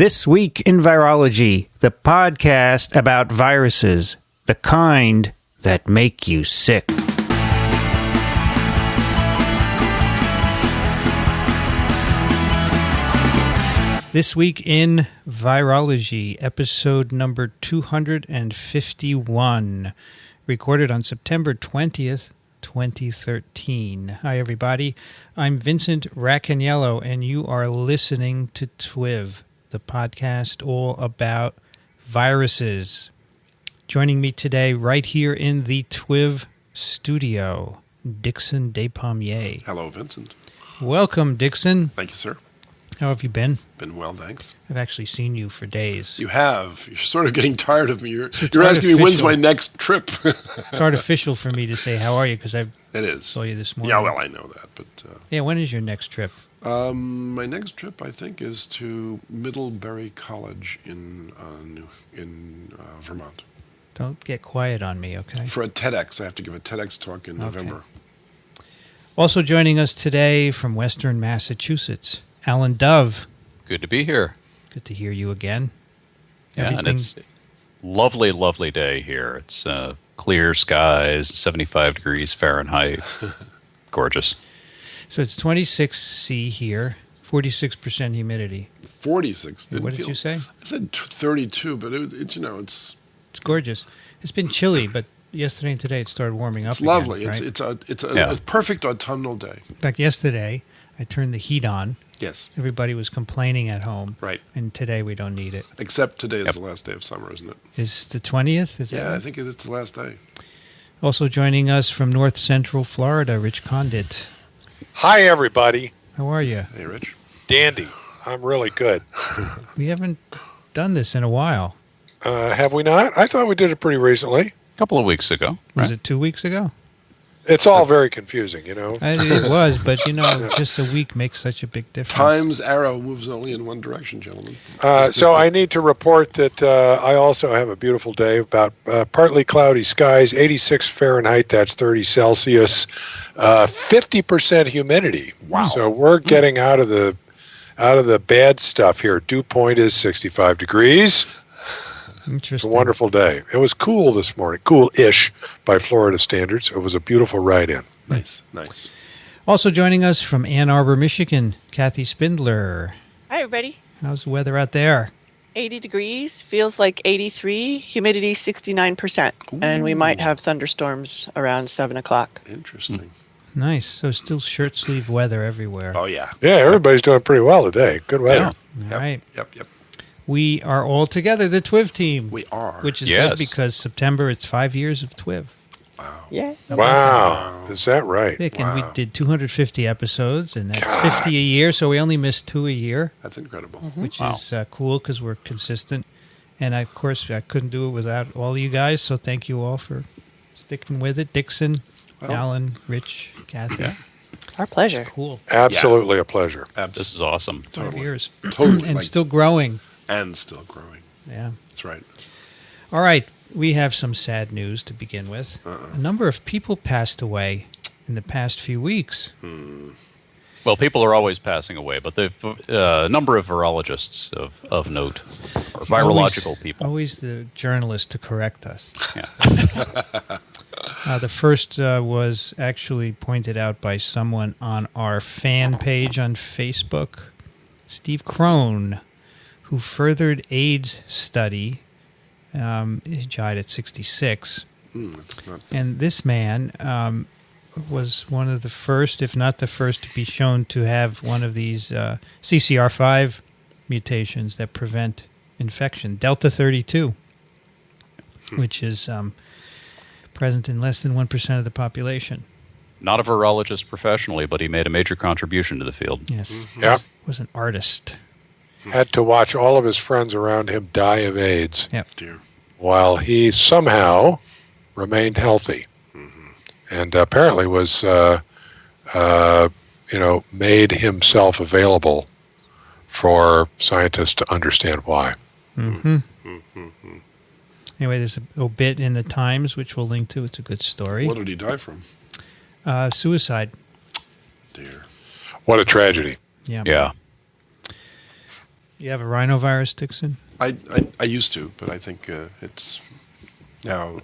This Week in Virology, the podcast about viruses, the kind that make you sick. This Week in Virology, episode number 251, recorded on September 20th, 2013. Hi, everybody. I'm Vincent Racaniello, and you are listening to TWiV, the podcast all about viruses. Joining me today, right here in the TWiV studio, Dickson Despommier. Hello, Vincent. Welcome, Dickson. Thank you, sir. How have you been? Been well, thanks. I've actually seen you for days. You have. You're sort of getting tired of me. You're asking me when's my next trip. It's artificial for me to say, how are you? Because I saw you this morning. Yeah, well, I know that. But yeah, when is your next trip? my next trip, I think, is to Middlebury College in Vermont. Don't get quiet on me, okay? For a TEDx. I have to give a TEDx talk in November. Also joining us today from Western Massachusetts, Alan Dove. Good to be here. Good to hear you again. Yeah, and it's lovely, lovely day here. It's clear skies, 75 degrees Fahrenheit. Gorgeous. So it's 26°C here, 46% humidity. 46. What did you say? I said 32, but it's gorgeous. It's been chilly, but yesterday and today it started warming up. It's lovely. Again, right? It's a perfect autumnal day. In fact, yesterday I turned the heat on. Yes. Everybody was complaining at home. Right. And today we don't need it. Except today is the last day of summer, isn't it? Is the 20th? Is that Yeah, right? I think it's the last day. Also joining us from North Central Florida, Rich Condit. Hi, everybody. How are you? Hey, Rich. Dandy. I'm really good. We haven't done this in a while. Have we not? I thought we did it pretty recently. A couple of weeks ago. Was it 2 weeks ago? It's all very confusing, you know. It was, but just a week makes such a big difference. Time's arrow moves only in one direction, gentlemen. So I need to report that I also have a beautiful day, about partly cloudy skies, 86 Fahrenheit, that's 30 Celsius, 50% humidity. Wow. So we're getting out of the bad stuff here. Dew point is 65 degrees. It's a wonderful day. It was cool this morning, cool-ish by Florida standards. It was a beautiful ride-in. Nice. Also joining us from Ann Arbor, Michigan, Kathy Spindler. Hi, everybody. How's the weather out there? 80 degrees, feels like 83, humidity 69%. Ooh. And we might have thunderstorms around 7 o'clock. Interesting. Nice. So still shirt-sleeve weather everywhere. Oh, yeah. Yeah, everybody's doing pretty well today. Good weather. All right. Yep. We are all together, the TWiV team. We are. Which is good because September, it's 5 years of TWiV. Wow. Yeah. Wow. Is that right? And we did 250 episodes, and that's 50 a year, so we only missed 2 a year. That's incredible. Which is cool because we're consistent. And, of course, I couldn't do it without all of you guys, so thank you all for sticking with it. Dixon, Alan, Rich, Kathy. Yeah. Our pleasure. Cool. Absolutely a pleasure. This is awesome. 5 years. Totally. And still growing. And still growing. Yeah. That's right. All right. We have some sad news to begin with. A number of people passed away in the past few weeks. Well, people are always passing away, but the number of virologists of note, or virological people. Always the journalist to correct us. Yeah. The first was actually pointed out by someone on our fan page on Facebook, Steve Crone, who furthered AIDS study. He died at 66. And this man was one of the first, if not the first, to be shown to have one of these CCR5 mutations that prevent infection, Delta 32, which is present in less than 1% of the population. Not a virologist professionally, but he made a major contribution to the field. Yes. Yeah. Was an artist. Had to watch all of his friends around him die of AIDS. Yep. Dear. While he somehow remained healthy, and apparently was, made himself available for scientists to understand why. Anyway, there's an obit in the Times, which we'll link to. It's a good story. What did he die from? Suicide. Dear. What a tragedy. Yeah. Yeah. You have a rhinovirus, Dickson? I used to, but I think it's now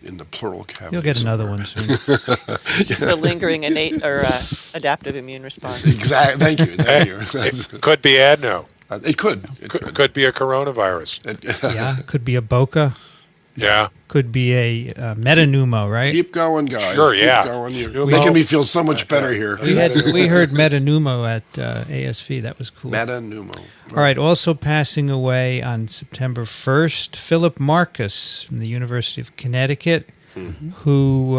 in the plural cavity. You'll get another one soon. It's just a lingering innate or adaptive immune response. Exactly. Thank you. It could be adeno. It could. Could be a coronavirus. Yeah, could be a Boca. Yeah. Could be a metapneumo, right? Keep going, guys. Sure, Keep yeah. going. You're Pneumo. making me feel so much better here. We heard metapneumo at ASV. That was cool. Metapneumo. All right, also passing away on September 1st, Philip Marcus from the University of Connecticut, who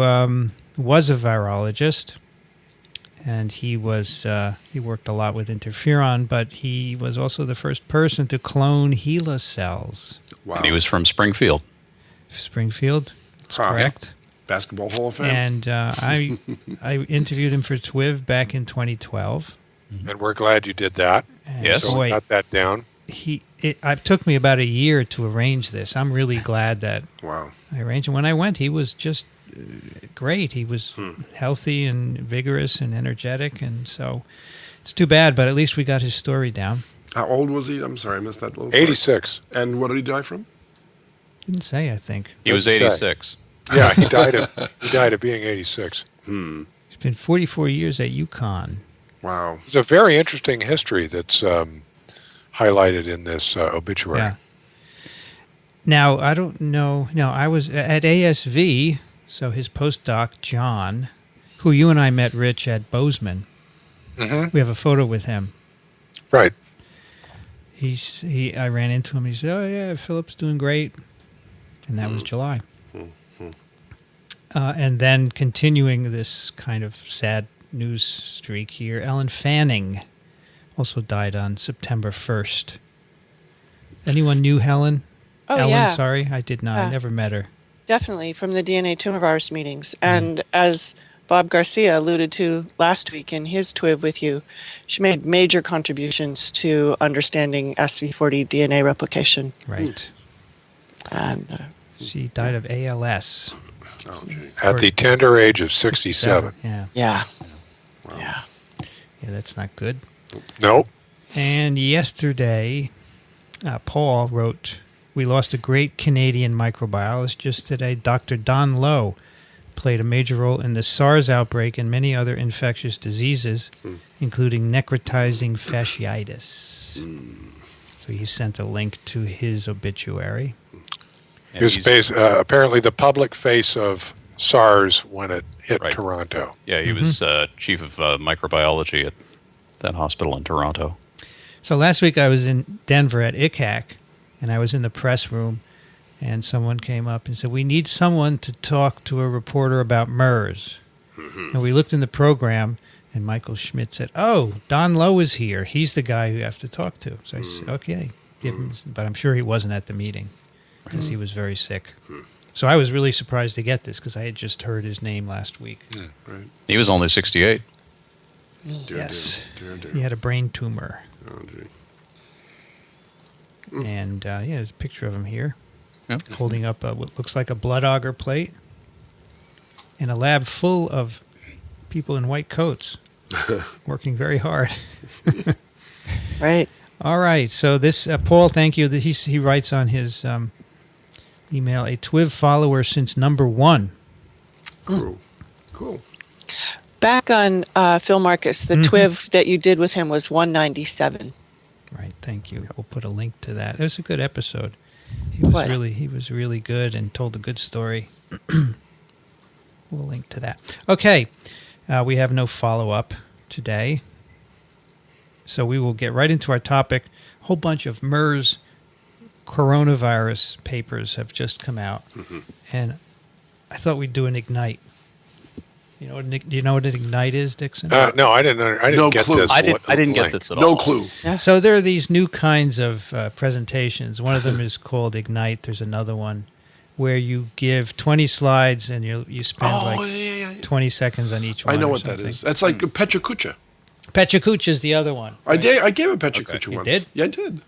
was a virologist, and he worked a lot with interferon, but he was also the first person to clone HeLa cells. Wow. And he was from Springfield. Springfield, that's correct. Basketball Hall of Fame. And I interviewed him for TWiV back in 2012. And we're glad you did that. And Yes. So boy, got that down. it took me about a year to arrange this. I'm really glad that Wow. I arranged it. When I went, he was just great. He was healthy and vigorous and energetic, and so it's too bad, but at least we got his story down. How old was he? I'm sorry, I missed that little part. 86. And what did he die from? Didn't say, I think. He was Doesn't say. 86. Yeah, he died of being 86. He's been 44 years at UConn. Wow. It's a very interesting history that's highlighted in this obituary. Yeah. Now, I don't know. No, I was at ASV, so his postdoc, John, who you and I met, Rich, at Bozeman. Mm-hmm. We have a photo with him. Right. I ran into him. He said, "Oh yeah, Philip's doing great," and that was July. And then continuing this kind of sad news streak here, Ellen Fanning also died on September 1st. Anyone knew Helen? Oh, Ellen, yeah. sorry, I did not. I Yeah. never met her. Definitely from the DNA tumor virus meetings. And as Bob Garcia alluded to last week in his TWiV with you, she made major contributions to understanding SV40 DNA replication. Right. And She died of ALS. Oh, gee. At the tender age of 67. Yeah. yeah. Wow. Yeah. Yeah, that's not good. Nope. And yesterday, Paul wrote, "We lost a great Canadian microbiologist just today. Dr. Don Lowe played a major role in the SARS outbreak and many other infectious diseases, including necrotizing fasciitis." So he sent a link to his obituary. And He was he's- apparently the public face of SARS when it hit Right. Toronto. Yeah, he was chief of microbiology at that hospital in Toronto. So last week I was in Denver at ICAC, and I was in the press room, and someone came up and said, "We need someone to talk to a reporter about MERS." And we looked in the program, and Michael Schmidt said, "Oh, Don Lowe is here. He's the guy who you have to talk to." So I said, "Okay, give him." But I'm sure he wasn't at the meeting because he was very sick. So I was really surprised to get this because I had just heard his name last week. Right. He was only 68. Dear, Yes. Dear, dear. He had a brain tumor. Oh, gee. And there's a picture of him here, Yep. holding up what looks like a blood auger plate in a lab full of people in white coats working very hard. Right. All right, so this Paul, thank you. He writes on his email, "A TWiV follower since number 1." Cool. Back on Phil Marcus, the TWiV that you did with him was 197. Right, thank you. We'll put a link to that. It was a good episode. He was really good and told a good story. We'll link to that. Okay, we have no follow-up today, so we will get right into our topic. A whole bunch of MERS coronavirus papers have just come out, and I thought we'd do an Ignite. Do you know what an Ignite is, Dickson? No, I didn't No get clue. this. I didn't get link. this at all. No clue. So there are these new kinds of presentations. One of them is called Ignite. There's another one where you give 20 slides and you spend yeah. 20 seconds on each one. I know or what that something. is. That's like Pecha Kucha. Pecha Kucha is the other one. I gave a Pecha Kucha You once. did? Yeah, I did.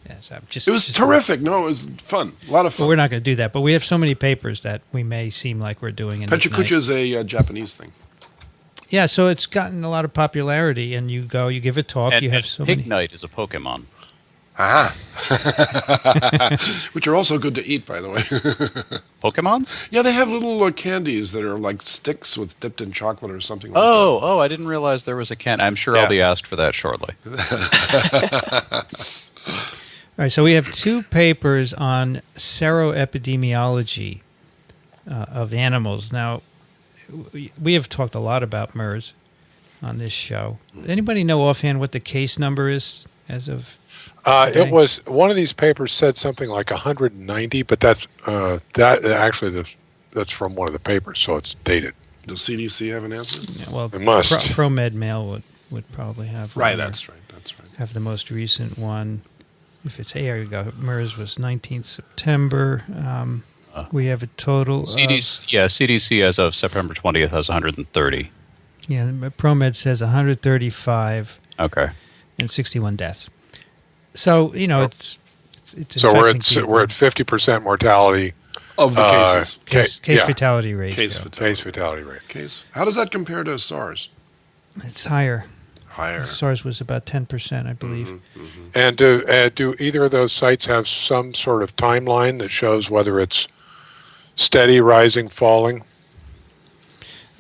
Yes, I'm just, It was just- terrific. No, it was fun. A lot of But fun. we're not going to do that. But we have so many papers that we may seem like we're doing an Pecha Ignite. Kucha is a Japanese thing. Yeah, so it's gotten a lot of popularity, and you give a talk. And, you have and so many. Ignite is a Pokemon. Ah. Which are also good to eat, by the way. Pokemons? Yeah, they have little candies that are like sticks with dipped in chocolate or something like Oh, I didn't realize there was a can. I'm sure I'll Yeah. be asked for that shortly. All right, so we have 2 papers on seroepidemiology of animals. Now, we have talked a lot about MERS on this show. Anybody know offhand what the case number is as of today? It was one of these papers said something like 190, but that's that's from one of the papers, so it's dated. that. Does CDC have an answer? Yeah, well, It must. ProMed Mail would probably have one Right, there. that's right. Have the most recent one. If it's here you go. MERS was 19th September. We have a total. CDC as of September 20th has 130. ProMed says 135 Okay. and 61 deaths. So it's So we're infecting people. at 50% mortality. Of the cases. case yeah, fatality rate. Case case fatality rate. Case. How does that compare to SARS? It's higher. Higher. SARS was about 10%, I believe. And do either of those sites have some sort of timeline that shows whether it's steady, rising, falling?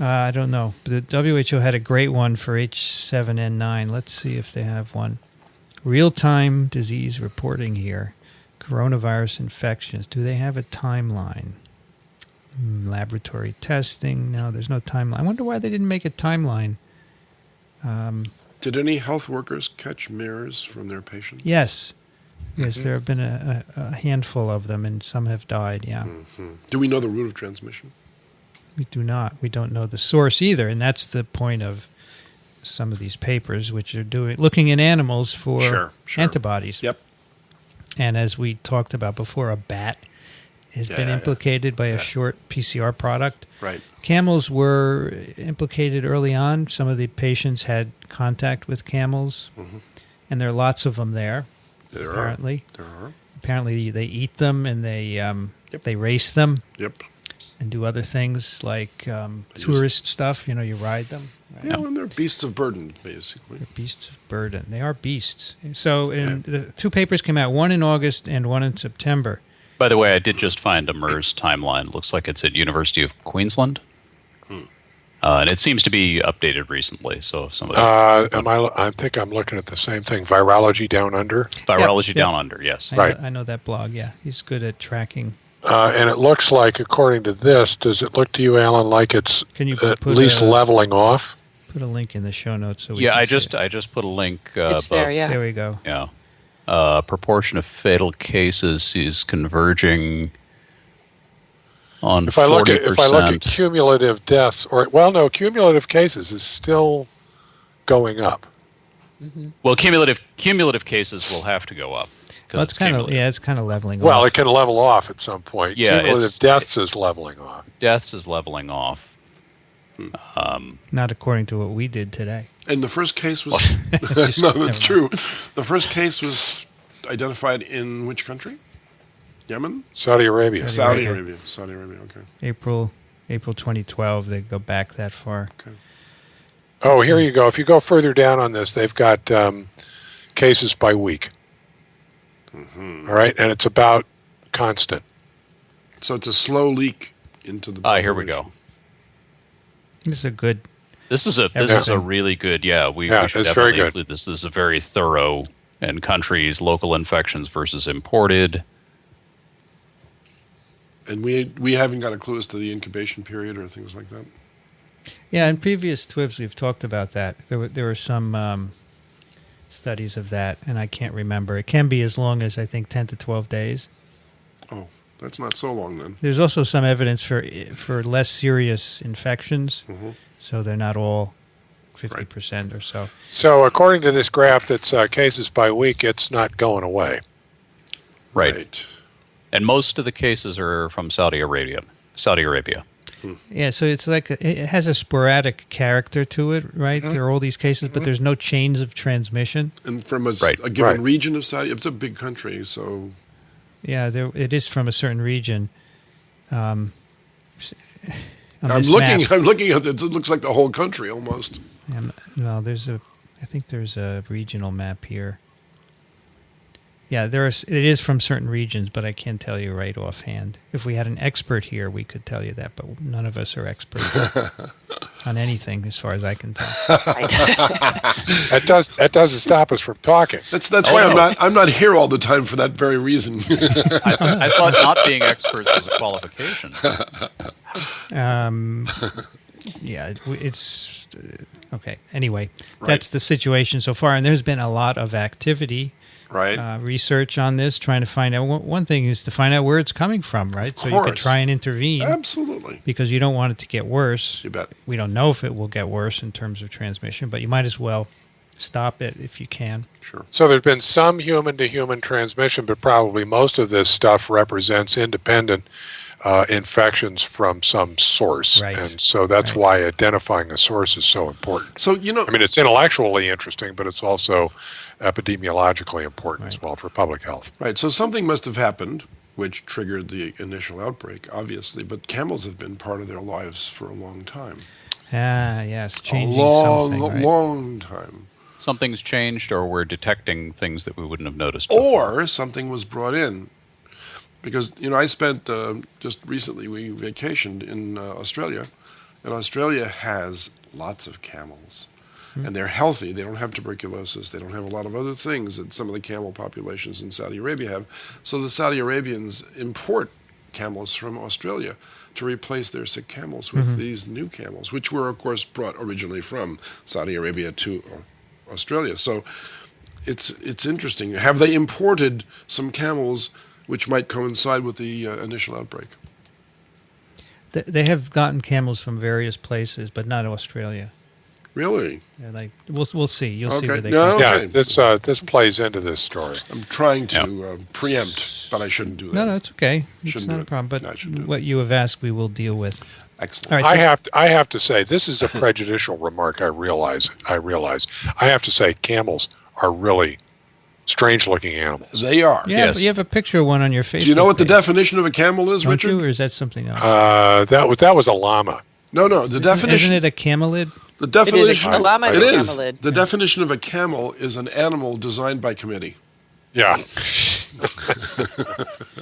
I don't know. The WHO had a great one for H7N9. Let's see if they have one. Real-time disease reporting here. Coronavirus infections. Do they have a timeline? Laboratory testing. No, there's no timeline. I wonder why they didn't make a timeline. Did any health workers catch MERS from their patients? Yes. Yes, there have been a handful of them, and some have died, yeah. Do we know the route of transmission? We do not. We don't know the source either, and that's the point of some of these papers, which are looking in animals for Sure. antibodies. Yep. And as we talked about before, a bat has been implicated by a short PCR product. Right. Camels were implicated early on. Some of the patients had contact with camels, and there are lots of them there. There apparently. are. Apparently, they eat them and they race them. Yep. And do other things like tourist stuff. You ride them. Right? Yeah, and they're beasts of burden, basically. They're beasts of burden. They are beasts. So the 2 papers came out, one in August and one in September. By the way, I did just find a MERS timeline. Looks like it's at University of Queensland. And it seems to be updated recently. So if somebody... I think I'm looking at the same thing. Virology Down Under. Virology Yep. Down Under, yes. I know that blog, yeah. He's good at tracking. And it looks like, according to this, does it look to you, Alan, like it's Can you at put least leveling off? Put a link in the show notes so we Yeah, can I see just it. I just put a link It's above. there, yeah. There we go. Yeah. Proportion of fatal cases is converging on If I look 40%. at cumulative deaths, cumulative cases is still going up. Well, cumulative cases will have to go up. 'cause Well, it's kind of leveling Well, off. it can level off at some point. Yeah, Cumulative deaths is leveling off. Deaths is leveling off. Not according to what we did today. And the first case was... Just- no, never that's mind. true. The first case was identified in which country? Yemen? Saudi Arabia. Saudi Saudi Arabia. Arabia. Saudi Arabia, okay. April 2012. They go back that far. Oh, here you go. If you go further down on this, they've got cases by week. All right, and it's about constant. So it's a slow leak into the population. Here we go. This is a good. This is a Everything. really good. We should it's very definitely good. include this. This is a very thorough and countries, local infections versus imported. And we haven't got a clue as to the incubation period or things like that? Yeah, in previous TWiVs we've talked about that. There were some studies of that, and I can't remember. It can be as long as I think 10 to 12 days. Oh, that's not so long then. There's also some evidence for less serious infections, so they're not all 50% or so. So according to this graph that's cases by week, it's not going away. Right. And most of the cases are from Saudi Arabia. Yeah, so it's like it has a sporadic character to it, right? There are all these cases, but there's no chains of transmission. And from a given Right. region of Saudi, it's a big country, so... Yeah, it is from a certain region. I'm looking at it. It looks like the whole country almost. No, I think there's a regional map here. Yeah, it is from certain regions, but I can't tell you right offhand. If we had an expert here, we could tell you that, but none of us are experts on anything, as far as I can tell. That doesn't stop us from talking. That's why I'm not here all the time for that very reason. I thought not being experts was a qualification. Yeah, it's okay. Anyway, that's the situation so far, and there's been a lot of activity. Right. Research on this, trying to find out. One thing is to find out where it's coming from, right? Of so course. you could try and intervene. Absolutely. Because you don't want it to get worse. You bet. We don't know if it will get worse in terms of transmission, but you might as well stop it if you can. Sure. So there's been some human-to-human transmission, but probably most of this stuff represents independent infections from some source. Right. And so that's why identifying a source is so important. So, I mean, it's intellectually interesting, but it's also epidemiologically important as well for public health. Right. So something must have happened which triggered the initial outbreak, obviously. But camels have been part of their lives for a long time. Ah, yes. Changing something, right? long time. Something's changed, or we're detecting things that we wouldn't have noticed. Or something was brought in. Because, I spent, just recently, we vacationed in Australia. And Australia has lots of camels. And they're healthy. They don't have tuberculosis. They don't have a lot of other things that some of the camel populations in Saudi Arabia have. So the Saudi Arabians import camels from Australia to replace their sick camels with these new camels, which were, of course, brought originally from Saudi Arabia to Australia. So it's interesting. Have they imported some camels which might coincide with the initial outbreak? They have gotten camels from various places, but not Australia. Really? Yeah, we'll see. You'll see where they No, come okay. Yeah, this plays into this story. I'm trying to preempt, but I shouldn't do that. No, it's okay. It's Shouldn't not do a it. problem. But No, I shouldn't do what you have asked, we will deal with. Excellent. All right, I have to say, this is a prejudicial remark. I realize. I have to say, camels are really strange-looking animals. They are. Yeah, Yes. but you have a picture of one on your Facebook. Do you know what the page, definition of a camel is, don't Richard? you, or is that something else? That was a llama. No. The definition. Isn't it a camelid? The definition. A llama It is a is. camelid. The definition of a camel is an animal designed by committee. Yeah. It's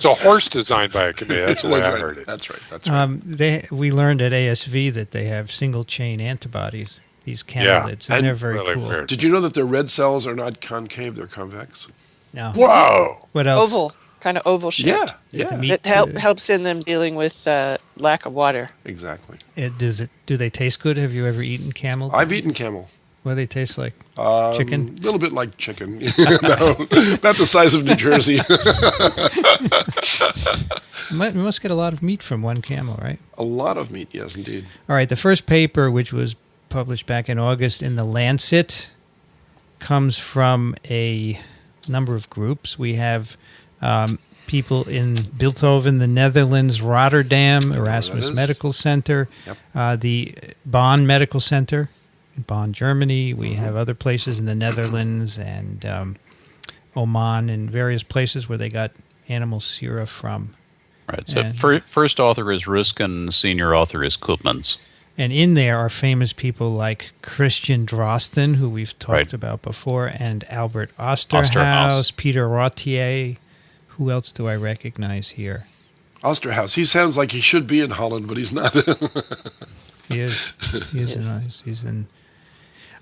a horse designed by a committee. That's the way That's I right. heard it. That's right. We learned at ASV that they have single chain antibodies. These camelids, and they're very really cool. weird. Did you know that their red cells are not concave; they're convex? No. Whoa! What else? Kind of oval shape. Yeah. The meat, That helps in them dealing with lack of water. Exactly. Do they taste good? Have you ever eaten camel? I've eaten camel. What do they taste like? A Chicken? little bit like chicken. No, not the size of New Jersey. You must get a lot of meat from one camel, right? A lot of meat, yes, indeed. All right. The first paper, which was published back in August in the Lancet, comes from a number of groups. We have people in Bilthoven, the Netherlands, Rotterdam, Erasmus Medical Center, the Bonn Medical Center, in Bonn, Germany. We have other places in the Netherlands and Oman and various places where they got animal sera from. Right. So first author is Ruskin, senior author is Koopmans. And in there are famous people like Christian Drosten, who we've talked about before, and Albert Osterhaus, Peter Rottier. Who else do I recognize here? Osterhaus. He sounds like he should be in Holland, but he's not. He is. He's in.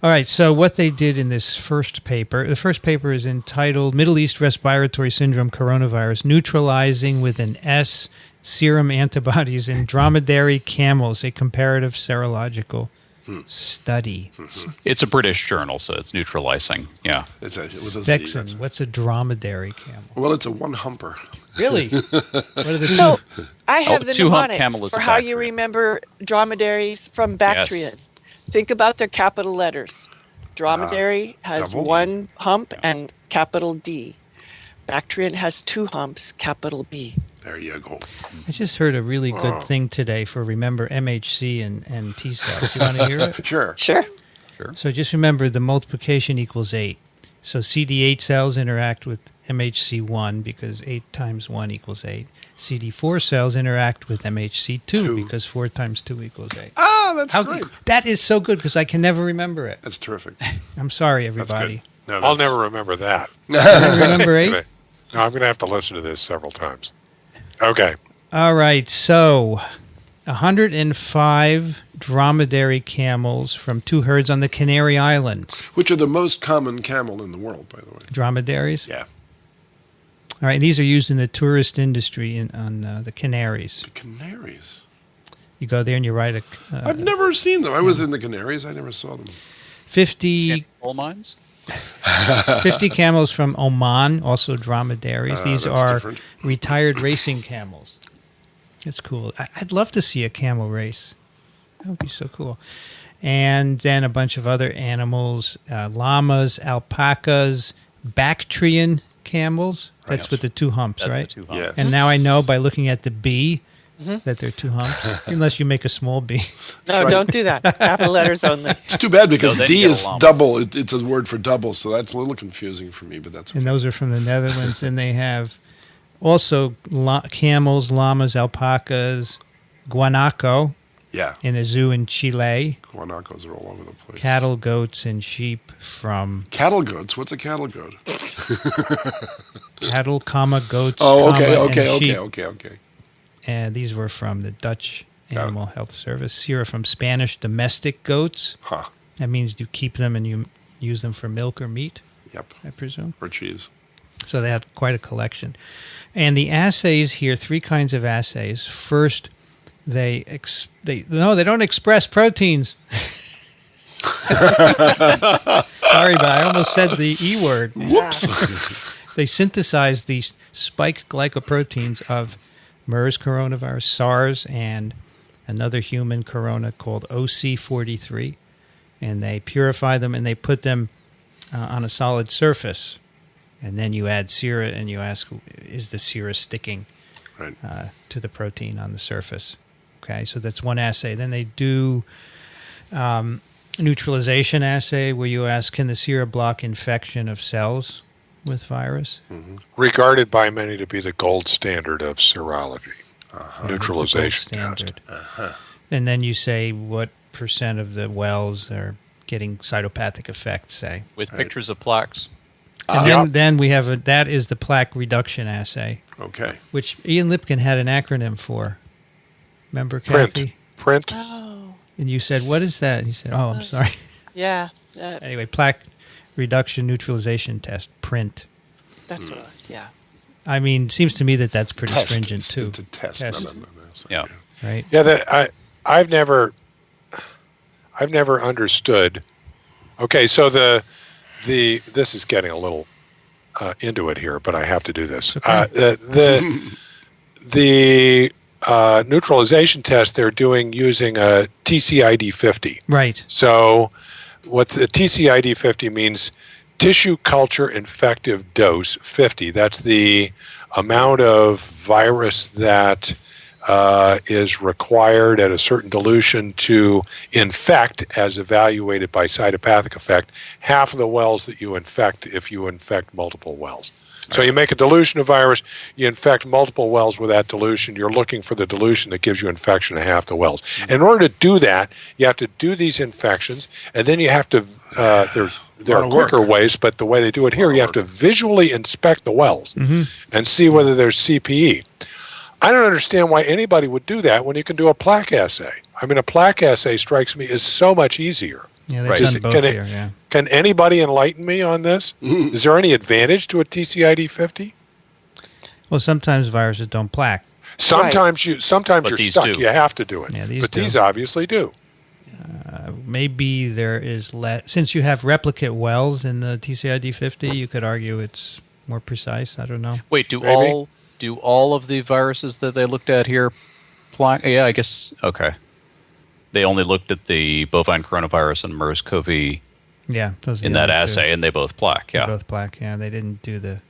All right, so what they did in this first paper, the first paper is entitled Middle East Respiratory Syndrome Coronavirus, Neutralizing with an S Serum Antibodies in Dromedary Camels, a Comparative Serological Study. It's a British journal, so it's neutralizing. Yeah. It's with a Z. Dickson, what's a dromedary camel? Well, it's a one-humper. Really? What are the So I have the two-hump mnemonic camel is for a how you Bactrian. remember dromedaries from Bactrian. Think about their capital letters. Dromedary has double? one hump and capital D. Bactrian has two humps, capital B. There you go. I just heard a really good thing today for remember MHC and T cells. Do you want to hear it? Sure. Sure. So just remember the multiplication equals 8. So CD8 cells interact with MHC1 because 8 times 1 equals 8. CD4 cells interact with MHC2 because 4 times 2 equals 8. Ah, that's great. That is so good because I can never remember it. That's terrific. I'm sorry, That's everybody. good. No, I'll never remember that. Remember 8? I'm going to have to listen to this several times. Okay. All right, so 105 dromedary camels from 2 herds on the Canary Islands. Which are the most common camel in the world, by the way. Dromedaries? Yeah. All right, and these are used in the tourist industry on the Canaries. The Canaries. You go there and you ride a... I've never seen them. I was in the Canaries. I never saw them. 50 Coal mines? 50 camels from Oman, also dromedaries. These that's are different. retired racing camels. It's cool. I'd love to see a camel race. That would be so cool. And then a bunch of other animals, llamas, alpacas, Bactrian camels. That's Right. with the 2 humps, That's right? the 2 humps. Yes. And now I know by looking at the B that they're 2 humps, unless you make a small B. No, right. don't do that. Capital letters only. It's too bad because No, then D you get a is llama. double. It's a word for double, so that's a little confusing for me, but that's okay. And those are from the Netherlands. And they have also camels, llamas, alpacas, guanaco Yeah. in a zoo in Chile, Guanacos are all over the place. cattle, goats, and sheep from Cattle goats. What's a cattle goat? cattle, goats, Oh, okay, and okay, sheep. okay. And these were from the Dutch Got it. Animal Health Service. Here are from Spanish domestic goats. Huh. That means you keep them and you use them for milk or meat, Yep. I presume. Or cheese. So they had quite a collection. And the assays here, 3 kinds of assays. First, they don't express proteins. Sorry, but I almost said the E word. Whoops. They synthesize these spike glycoproteins of MERS coronavirus, SARS, and another human corona called OC43. And they purify them and they put them on a solid surface. And then you add sera and you ask, is the sera sticking Right. to the protein on the surface? Okay, so that's one assay. Then they do neutralization assay where you ask, can the sera block infection of cells with virus? Regarded by many to be the gold standard of serology. Neutralization Gold test. standard. And then you say what percent of the wells are getting cytopathic effects, say. With pictures of plaques. And then we have that is the plaque reduction assay, Okay. which Ian Lipkin had an acronym for. Remember, Print. Kathy? Print. Oh, And you said, what is that? And he said, oh, I'm sorry. yeah. Anyway, plaque reduction neutralization test, PRINT. That's what. Yeah. I mean, seems to me that that's pretty Test. stringent too. It's a test. Test. No. It's not Yeah. real. Right? Yeah, I've never understood. Okay, so the this is getting a little into it here, but I have to do this. Okay. The neutralization test they're doing using a TCID 50. Right. So what the TCID 50 means, tissue culture infective dose 50. That's the amount of virus that is required at a certain dilution to infect, as evaluated by cytopathic effect, half of the wells that you infect if you infect multiple wells. So you make a dilution of virus, you infect multiple wells with that dilution, you're looking for the dilution that gives you infection of half the wells. In order to do that, you have to do these infections, and then you have to, there Lot are of work. quicker ways, but the way they do it here, you have to visually inspect the wells and see whether there's CPE. I don't understand why anybody would do that when you can do a plaque assay. I mean, a plaque assay strikes me as so much easier. Yeah, they've Right. done both Can it- here, yeah. Can anybody enlighten me on this? Is there any advantage to a TCID 50? Well, sometimes viruses don't plaque. Sometimes But you're these stuck. do. You have to do it. Yeah, these but do. these obviously do. Maybe there is less. Since you have replicate wells in the TCID 50, you could argue it's more precise. I don't know. Wait, do Maybe. all of the viruses that they looked at here plaque? Yeah, I guess. Okay. They only looked at the bovine coronavirus and MERS-CoV Yeah, those are in the that other two. assay, and they both plaque. They're Yeah. both plaque. Yeah, they didn't do the.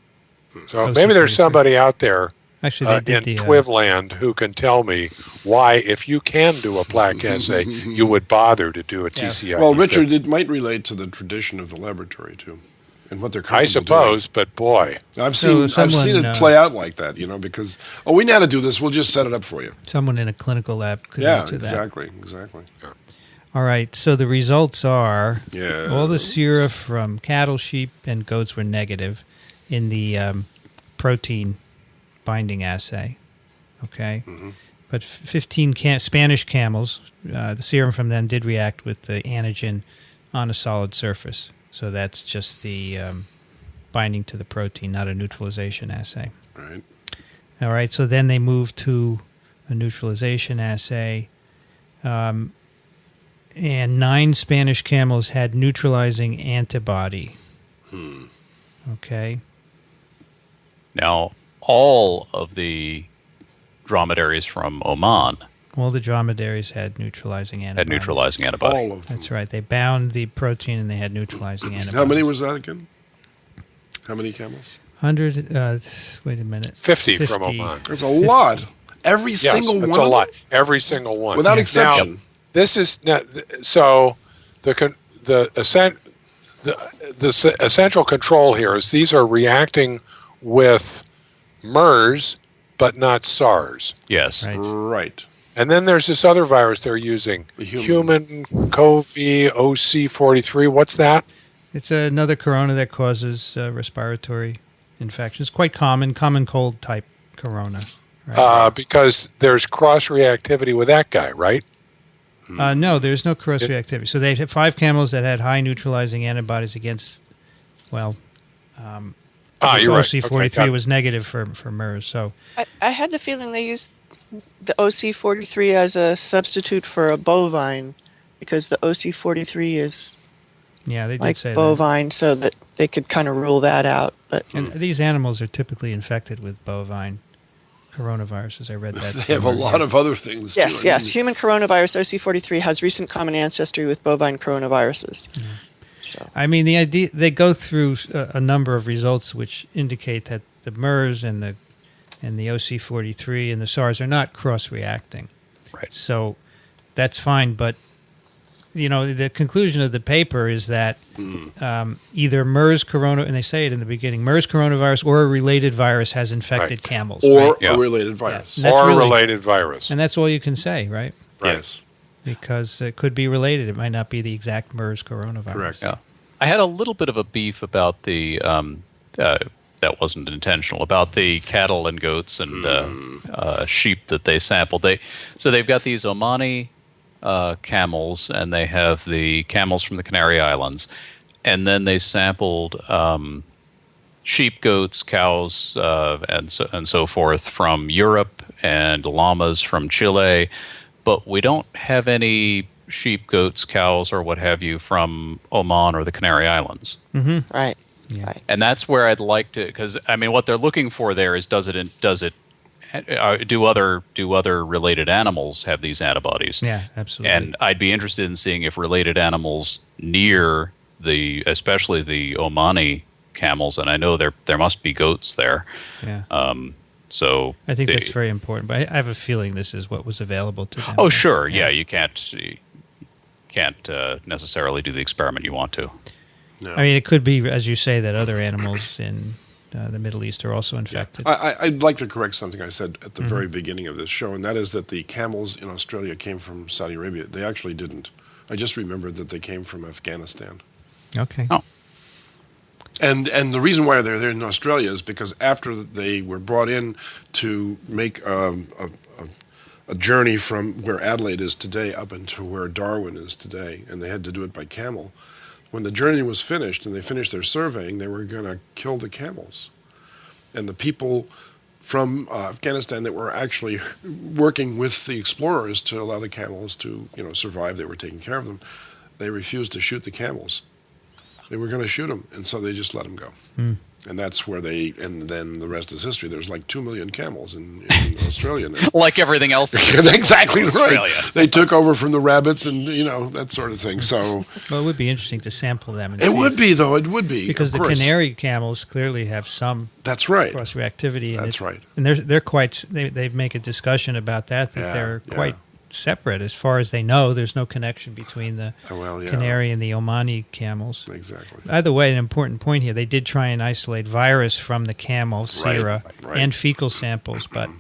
So OC43. maybe there's somebody out there Actually, they in did the. TWiV land who can tell me why, if you can do a plaque assay, you would bother to do a TCID. Well, 50. Richard, it might relate to the tradition of the laboratory too, and what they're I comfortable suppose, but boy, doing. I've So seen someone, it play out like that, because we know how to do this. We'll just set it up for you. Someone in a clinical lab could Yeah, answer that. exactly. All right, so the results are Yeah. all the sera from cattle, sheep, and goats were negative in the protein binding assay. Okay, Mm-hmm. but 15 Spanish camels, the serum from them did react with the antigen on a solid surface. So that's just the binding to the protein, not a neutralization assay. Right. All right, so then they moved to a neutralization assay, and 9 Spanish camels had neutralizing antibody. Okay. Now, all of the dromedaries from Oman All the dromedaries had neutralizing antibody. had neutralizing antibody. All of them. That's right. They bound the protein and they had neutralizing antibody. How many was that again? How many camels? 100, wait a minute. 50 from Oman. That's a lot. Every Yes, single that's one a of lot. them? Every single one. Without Now, exception. this is so the essential control here is these are reacting with MERS, but not SARS. Yes. Right. Right. And then there's this other virus they're using, The human. CoV OC43. What's that? It's another corona that causes respiratory infections. Quite common cold type corona. Right? Because there's cross-reactivity with that guy, right? No, there's no cross reactivity. So they had 5 camels that had high neutralizing antibodies against, well, You're right. OC43 Okay, was negative for MERS. So I had the feeling they used the OC43 as a substitute for a bovine because the OC43 is yeah, they did like say bovine, so that they could kind of rule that out. But that. And these animals are typically infected with bovine coronaviruses. I read that. They have a lot of other things. yes, too. I yes, mean, human coronavirus OC43 has recent common ancestry with bovine coronaviruses. So I mean, the idea they go through a number of results which indicate that the MERS and the OC43 and the SARS are not cross-reacting. Right. So that's fine, but the conclusion of the paper is that either MERS corona, and they say it in the beginning, MERS coronavirus or a related virus has infected camels, or right? a related virus. Yeah. That's Or a really- related virus. And that's all you can say, right? Yes. Because it could be related. It might not be the exact MERS coronavirus. Correct. Yeah. I had a little bit of a beef about the that wasn't intentional, about the cattle and goats and sheep that they sampled. They've got these Omani camels, and they have the camels from the Canary Islands, and then they sampled sheep, goats, cows, and so forth from Europe, and llamas from Chile, but we don't have any sheep, goats, cows, or what have you from Oman or the Canary Islands. Mm-hmm. right, Yeah. right. And that's where I'd like to, because I mean, what they're looking for there is do other related animals have these antibodies? Yeah, absolutely. And I'd be interested in seeing if related animals near especially the Omani camels, and I know there must be goats there. yeah. So I think that's very important. But I have a feeling this is what was available to them. Oh, sure, yeah, you can't necessarily do the experiment you want to. No. I mean, it could be, as you say, that other animals in the Middle East are also infected. I'd like to correct something I said at the very beginning of this show, and that is that the camels in Australia came from Saudi Arabia. They actually didn't. I just remembered that they came from Afghanistan. Okay. Oh. And the reason why they're there in Australia is because after they were brought in to make a journey from where Adelaide is today up into where Darwin is today, and they had to do it by camel. When the journey was finished and they finished their surveying, they were going to kill the camels. And the people from Afghanistan that were actually working with the explorers to allow the camels to survive, they were taking care of them, they refused to shoot the camels. They were going to shoot them, and so they just let them go. And that's where and then the rest is history. There's like 2 million camels in Australia now. Like everything else. Exactly right. Australia. They took over from the rabbits and, that sort of thing. So Well, it would be interesting to sample them. And it see would be, though. It would be. because of the course. canary camels clearly have some That's right. cross-reactivity. And That's right. And they're quite. They make a discussion about that. Yeah, They're yeah. quite separate as far as they know. There's no connection between the Yeah. canary and the Omani camels. Exactly. By the way, an important point here: they did try and isolate virus from the camel sera right. and fecal samples, but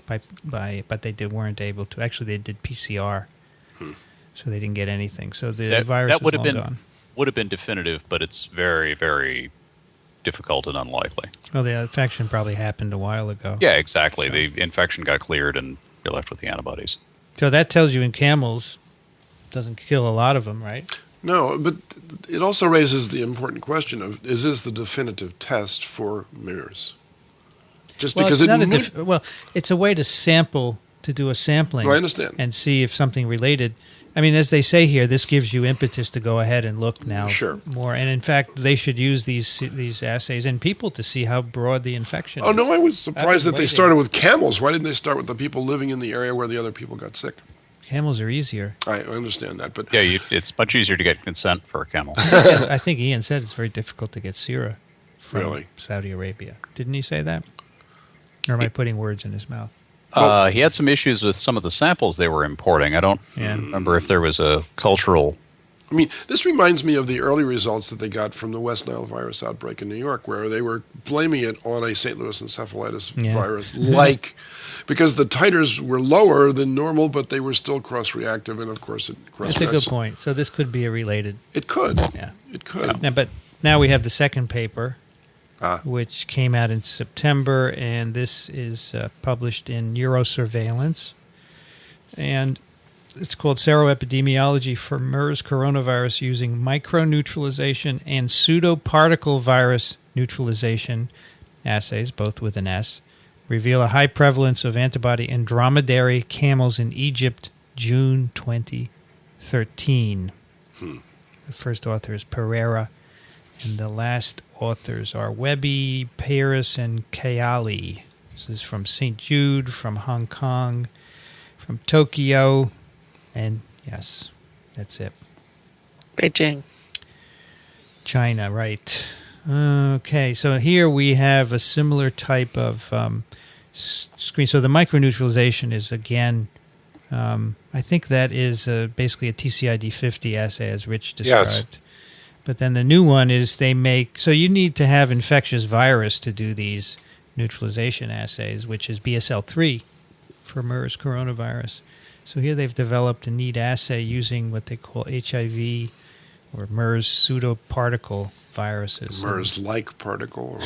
but they weren't able to. Actually, they did PCR, so they didn't get anything. So the virus that would is have long been gone. would have been definitive, but it's very, very difficult and unlikely. Well, the infection probably happened a while ago. Yeah, exactly. The infection got cleared, and you're left with the antibodies. So that tells you in camels, doesn't kill a lot of them, right? No, but it also raises the important question of, is this the definitive test for MERS? Just because it's a way to sample, to do a sampling. No, I understand. And see if something related. I mean, as they say here, this gives you impetus to go ahead and look now more. And in fact, they should use these assays in people to see how broad the infection is. Oh, no, I was surprised that they started with camels. Why didn't they start with the people living in the area where the other people got sick? Camels are easier. I understand that, but yeah, it's much easier to get consent for a camel. I think Ian said it's very difficult to get sera from Saudi Arabia. Didn't he say that? Or am I putting words in his mouth? He had some issues with some of the samples they were importing. I don't remember if there was a cultural... I mean, this reminds me of the early results that they got from the West Nile virus outbreak in New York, where they were blaming it on a St. Louis encephalitis virus, because the titers were lower than normal, but they were still cross-reactive, and of course it cross-reacts. That's a good point. So this could be a related... It could. Yeah. It could. Yeah, but now we have the second paper, which came out in September, and this is published in Neurosurveillance. And it's called Seroepidemiology for MERS coronavirus using microneutralization and pseudoparticle virus neutralization assays, both with an S, reveal a high prevalence of antibody in dromedary camels in Egypt, June 2013. The first author is Pereira, and the last authors are Webby, Paris, and Kayali. This is from St. Jude, from Hong Kong, from Tokyo, and yes, that's it. Beijing. China, right. Okay, so here we have a similar type of screen. So the microneutralization is, again, I think that is basically a TCID50 assay, as Rich described. Yes. But then the new one is they make... So you need to have infectious virus to do these neutralization assays, which is BSL-3 for MERS coronavirus. So here they've developed a neat assay using what they call HIV or MERS pseudoparticle viruses. MERS-like particle? Or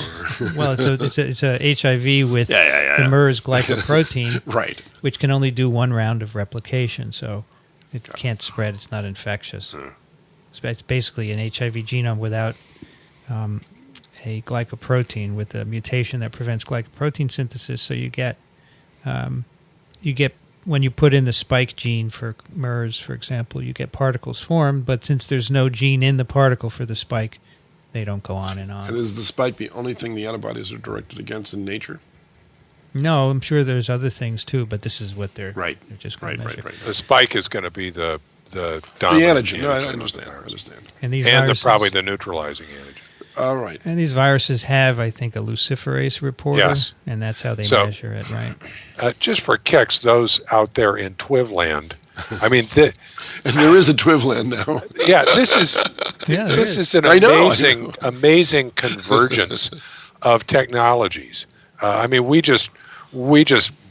well, it's a HIV with the MERS glycoprotein, right, which can only do one round of replication, so it can't spread. It's not infectious. It's basically an HIV genome without a glycoprotein, with a mutation that prevents glycoprotein synthesis. So you get when you put in the spike gene for MERS, for example, you get particles formed, but since there's no gene in the particle for the spike, they don't go on and on. And is the spike the only thing the antibodies are directed against in nature? No, I'm sure there's other things too, but this is what they're just going to measure. Right. The spike is going to be the dominant antigen. No, I understand. And probably the neutralizing antigen. All right. And these viruses have, I think, a luciferase reporter, and that's how they measure it, right? Just for kicks, those out there in TWiV land, I mean, and there is a TWiV land now. Yeah, this is an amazing convergence of technologies. I mean, we just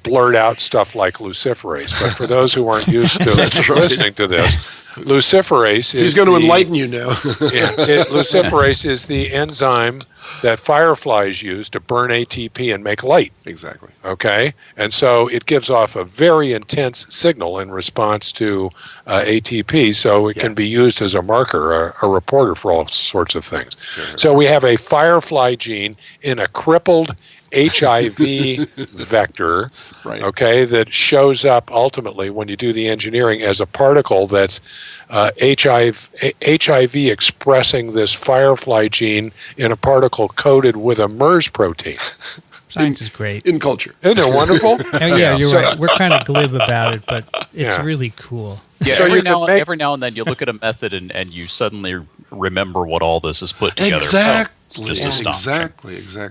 blurt out stuff like luciferase, but for those who aren't used to listening to this, luciferase is... He's going to enlighten you now. Luciferase is the enzyme that fireflies use to burn ATP and make light. Exactly. Okay? And so it gives off a very intense signal in response to ATP, so it can be used as a marker, a reporter for all sorts of things. Sure. So we have a firefly gene in a crippled HIV vector, okay, that shows up ultimately when you do the engineering as a particle that's HIV expressing this firefly gene in a particle coated with a MERS protein. Science is great. In culture. Isn't it wonderful? You're right. We're kind of glib about it, but it's really cool. Yeah, so every now and then you look at a method and you suddenly remember what all this is put together. Exactly.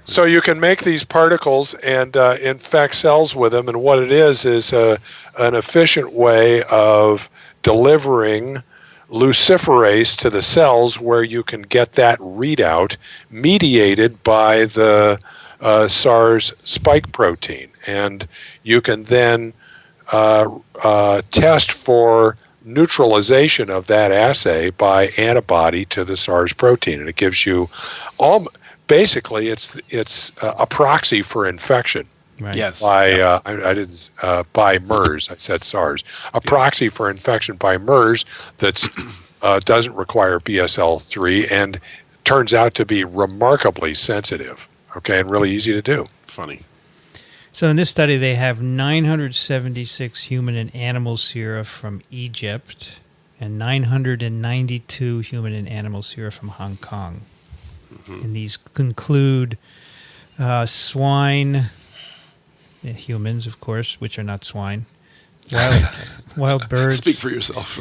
So you can make these particles and infect cells with them, and what it is an efficient way of delivering luciferase to the cells where you can get that readout mediated by the SARS spike protein. And you can then test for neutralization of that assay by antibody to the SARS protein. And it gives you basically it's a proxy for infection. Right. Yes. By I didn't by MERS. I said SARS. A proxy for infection by MERS that doesn't require BSL-3 and turns out to be remarkably sensitive. Okay, and really easy to do. Funny. So in this study, they have 976 human and animal sera from Egypt and 992 human and animal sera from Hong Kong. Mm-hmm. And these conclude swine, humans, of course, which are not swine, wild birds. Speak for yourself.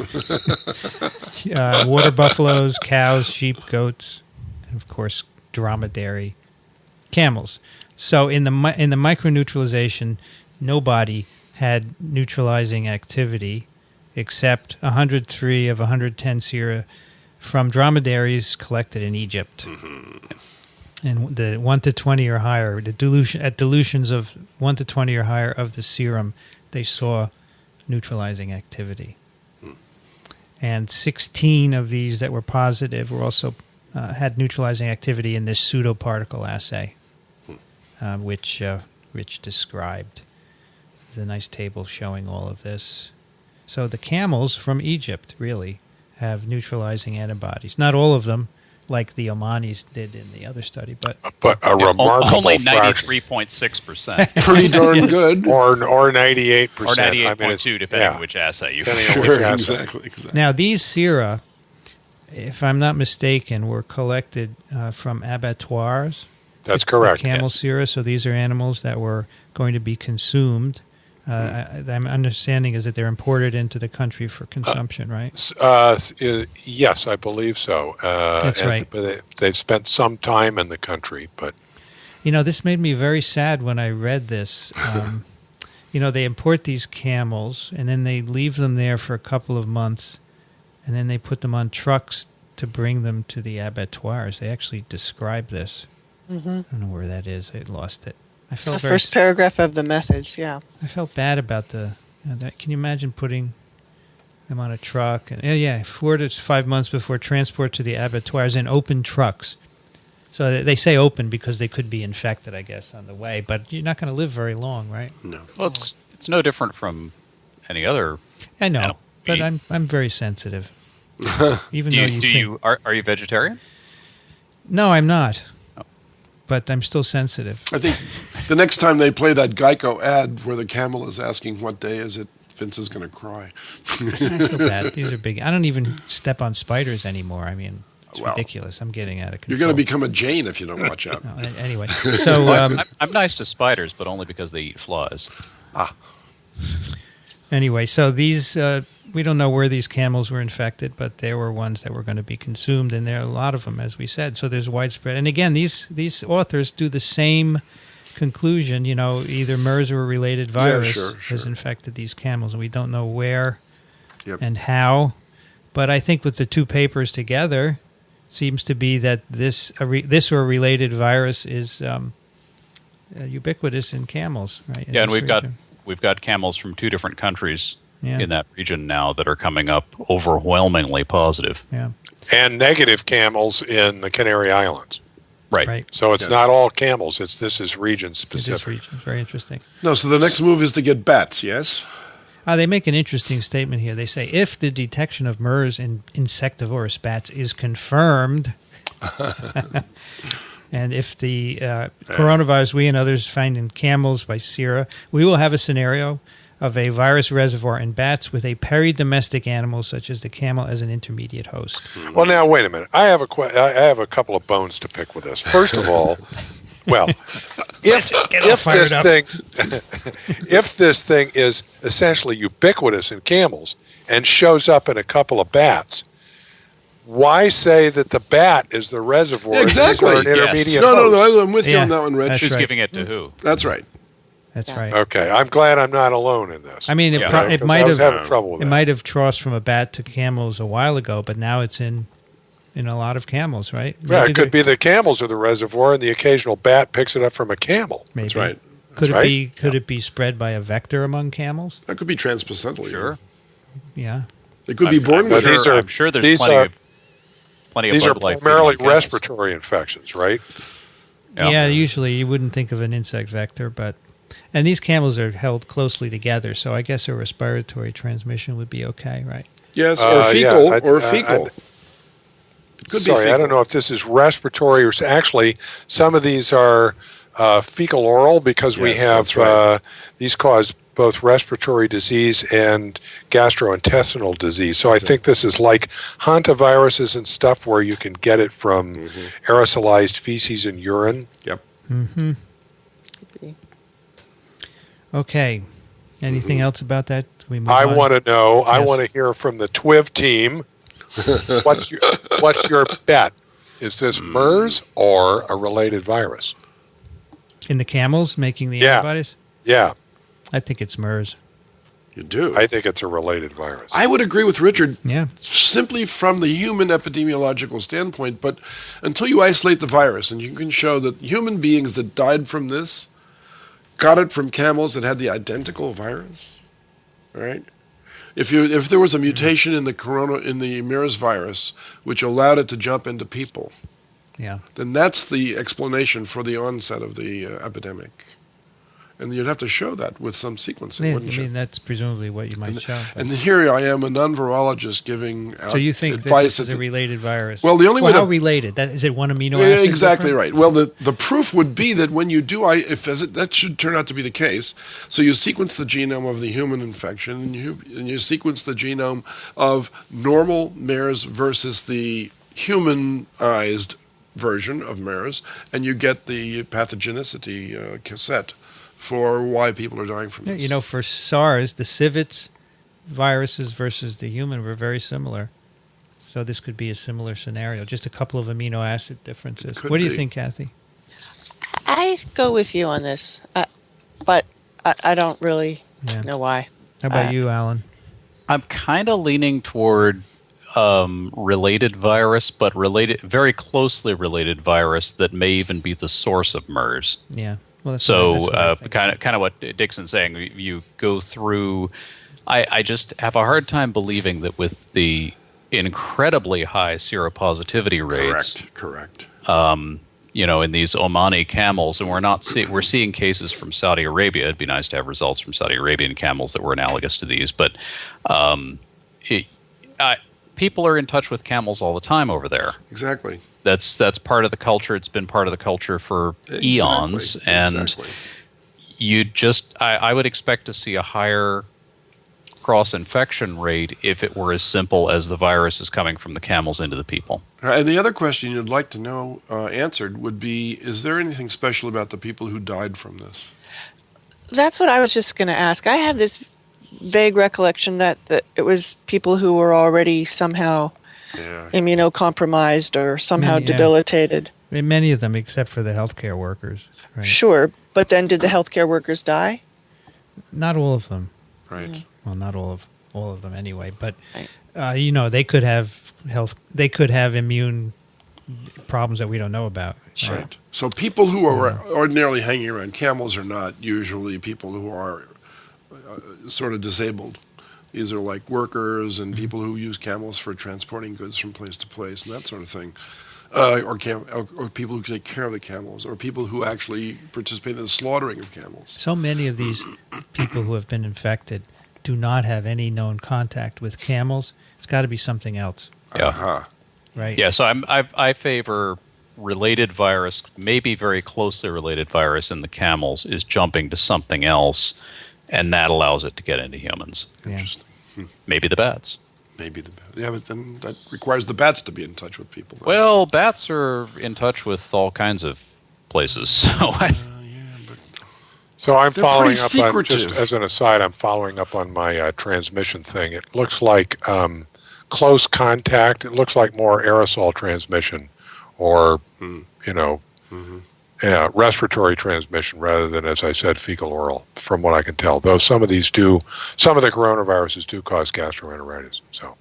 Water buffaloes, cows, sheep, goats, and of course, dromedary, camels. So in the microneutralization, nobody had neutralizing activity except 103 of 110 sera from dromedaries collected in Egypt. Mm-hmm. And the 1 to 20 or higher, dilutions of 1 to 20 or higher of the serum, they saw neutralizing activity. And 16 of these that were positive were also had neutralizing activity in this pseudoparticle assay, which Rich described. There's a nice table showing all of this. So the camels from Egypt really have neutralizing antibodies. Not all of them, like the Omanis did in the other study, but a remarkable only fraction. 93.6%. Pretty darn good. Or 98%. Or 98.2, depending on which assay you Sure, exactly. Now, these sera, if I'm not mistaken, were collected from abattoirs. That's correct. Camel sera, so these are animals that were going to be consumed. I'm understanding is that they're imported into the country for consumption, right? Yes, I believe so. That's right. But they've spent some time in the country, but... You know, this made me very sad when I read this. They import these camels, and then they leave them there for a couple of months, and then they put them on trucks to bring them to the abattoirs. They actually describe this. Mm-hmm. I don't know where that is. I lost it. It's the first paragraph of the methods, yeah. I felt bad about that. Can you imagine putting them on a truck? And, 4 to 5 months before transport to the abattoirs in open trucks. So they say open because they could be infected, I guess, on the way. But you're not going to live very long, right? No. Well, it's no different from any other. I know, animal. but I'm very sensitive. Even Are you vegetarian? No, I'm not. But I'm still sensitive. I think the next time they play that Geico ad where the camel is asking what day is it, Vince is going to cry. I feel bad. These are big. I don't even step on spiders anymore. I mean, it's ridiculous. I'm getting out of control. You're going to become a Jane if you don't watch out. No, anyway, so I'm nice to spiders, but only because they eat flies. Anyway, so these we don't know where these camels were infected, but there were ones that were going to be consumed, and there are a lot of them, as we said. So there's widespread. And again, these authors do the same conclusion. Either MERS or a related virus has infected these camels, and we don't know where and how. But I think with the two papers together, seems to be that this or a related virus is ubiquitous in camels, right? Yeah, and we've got camels from 2 different countries in that region now that are coming up overwhelmingly positive. Yeah. And negative camels in the Canary Islands. Right. So it's not all camels. This is region specific. It is region. Very interesting. No, so the next move is to get bats, yes? They make an interesting statement here. They say, if the detection of MERS in insectivorous bats is confirmed, and if the coronavirus we and others find in camels by sera, we will have a scenario of a virus reservoir in bats with a peri-domestic animal such as the camel as an intermediate host. Well, now, wait a minute. I have a couple of bones to pick with this. First of all, if this thing is essentially ubiquitous in camels and shows up in a couple of bats, why say that the bat is the reservoir? Exactly. An intermediate No, I'm with you on that one, Rich. Who's giving it to who? That's right. That's right. Okay, I'm glad I'm not alone in this. I mean, it might I was have having trouble with it that. might have crossed from a bat to camels a while ago, but now it's in a lot of camels, right? Yeah, it could be the camels are the reservoir, and the occasional bat picks it up from a camel. Maybe. That's right. Could it be spread by a vector among camels? That could be transplacental. Sure. Yeah. They could be born with it. I'm sure there's plenty of These are blood-like primarily food on camels. respiratory infections, right? Yeah, usually you wouldn't think of an insect vector, and these camels are held closely together, so I guess a respiratory transmission would be okay, right? Yes, or fecal, fecal. It could be fecal. I don't know if this is respiratory or actually some of these are fecal oral because we have these cause both respiratory disease and gastrointestinal disease. So I think this is like hantaviruses and stuff where you can get it from aerosolized feces and urine. Yep. Mm-hmm. Okay. Anything else about that? I want to know. Yes. I want to hear from the TWiV team. What's your bet? Is this MERS or a related virus? In the camels making the antibodies? Yeah. I think it's MERS. You do? I think it's a related virus. I would agree with Richard. Yeah. Simply from the human epidemiological standpoint, but until you isolate the virus and you can show that human beings that died from this got it from camels that had the identical virus, right? If there was a mutation in the MERS virus which allowed it to jump into people, then that's the explanation for the onset of the epidemic. And you'd have to show that with some sequencing, wouldn't you? I mean, that's presumably what you might show. And here I am, a non-virologist, giving out So you think advice that this is a related virus? Well, the only way how related? Is it one amino acid? Exactly different? right. Well, the proof would be that when you do, if that should turn out to be the case, so you sequence the genome of the human infection, and you sequence the genome of normal MERS versus the humanized version of MERS, and you get the pathogenicity cassette for why people are dying from this. You know, for SARS, the civets viruses versus the human were very similar. So this could be a similar scenario, just a couple of amino acid differences. What do you think, Kathy? I go with you on this, but I don't really know why. How about you, Alan? I'm kind of leaning toward related virus, but very closely related virus that may even be the source of MERS. Yeah. Well, kind of what Dickson's saying. You go through. I just have a hard time believing that with the incredibly high seropositivity rates. Correct. In these Omani camels, and we're seeing cases from Saudi Arabia. It'd be nice to have results from Saudi Arabian camels that were analogous to these, but people are in touch with camels all the time over there. Exactly. That's part of the culture. It's been part of the culture for eons, and I would expect to see a higher cross-infection rate if it were as simple as the virus is coming from the camels into the people. And the other question you'd like to know answered would be, is there anything special about the people who died from this? That's what I was just going to ask. I have this vague recollection that it was people who were already somehow immunocompromised or somehow debilitated. I mean, many of them, except for the healthcare workers. Right? Sure, but then did the healthcare workers die? Not all of them. Right. Well, not all of them anyway. But they could have immune problems that we don't know about. Right. So people who are ordinarily hanging around camels are not usually people who are sort of disabled. These are like workers and people who use camels for transporting goods from place to place and that sort of thing. Or people who take care of the camels, or people who actually participate in the slaughtering of camels. So many of these people who have been infected do not have any known contact with camels. It's got to be something else. Uh-huh. Right. Yeah, so I favor related virus, maybe very closely related virus in the camels is jumping to something else, and that allows it to get into humans. Interesting. Maybe the bats. Yeah, but then that requires the bats to be in touch with people. Well, bats are in touch with all kinds of places. So I'm following up on, just as an aside, I'm following up on my transmission thing. It looks like close contact. It looks like more aerosol transmission or, respiratory transmission rather than, as I said, fecal oral, from what I can tell. Though some of the coronaviruses do cause gastroenteritis. So,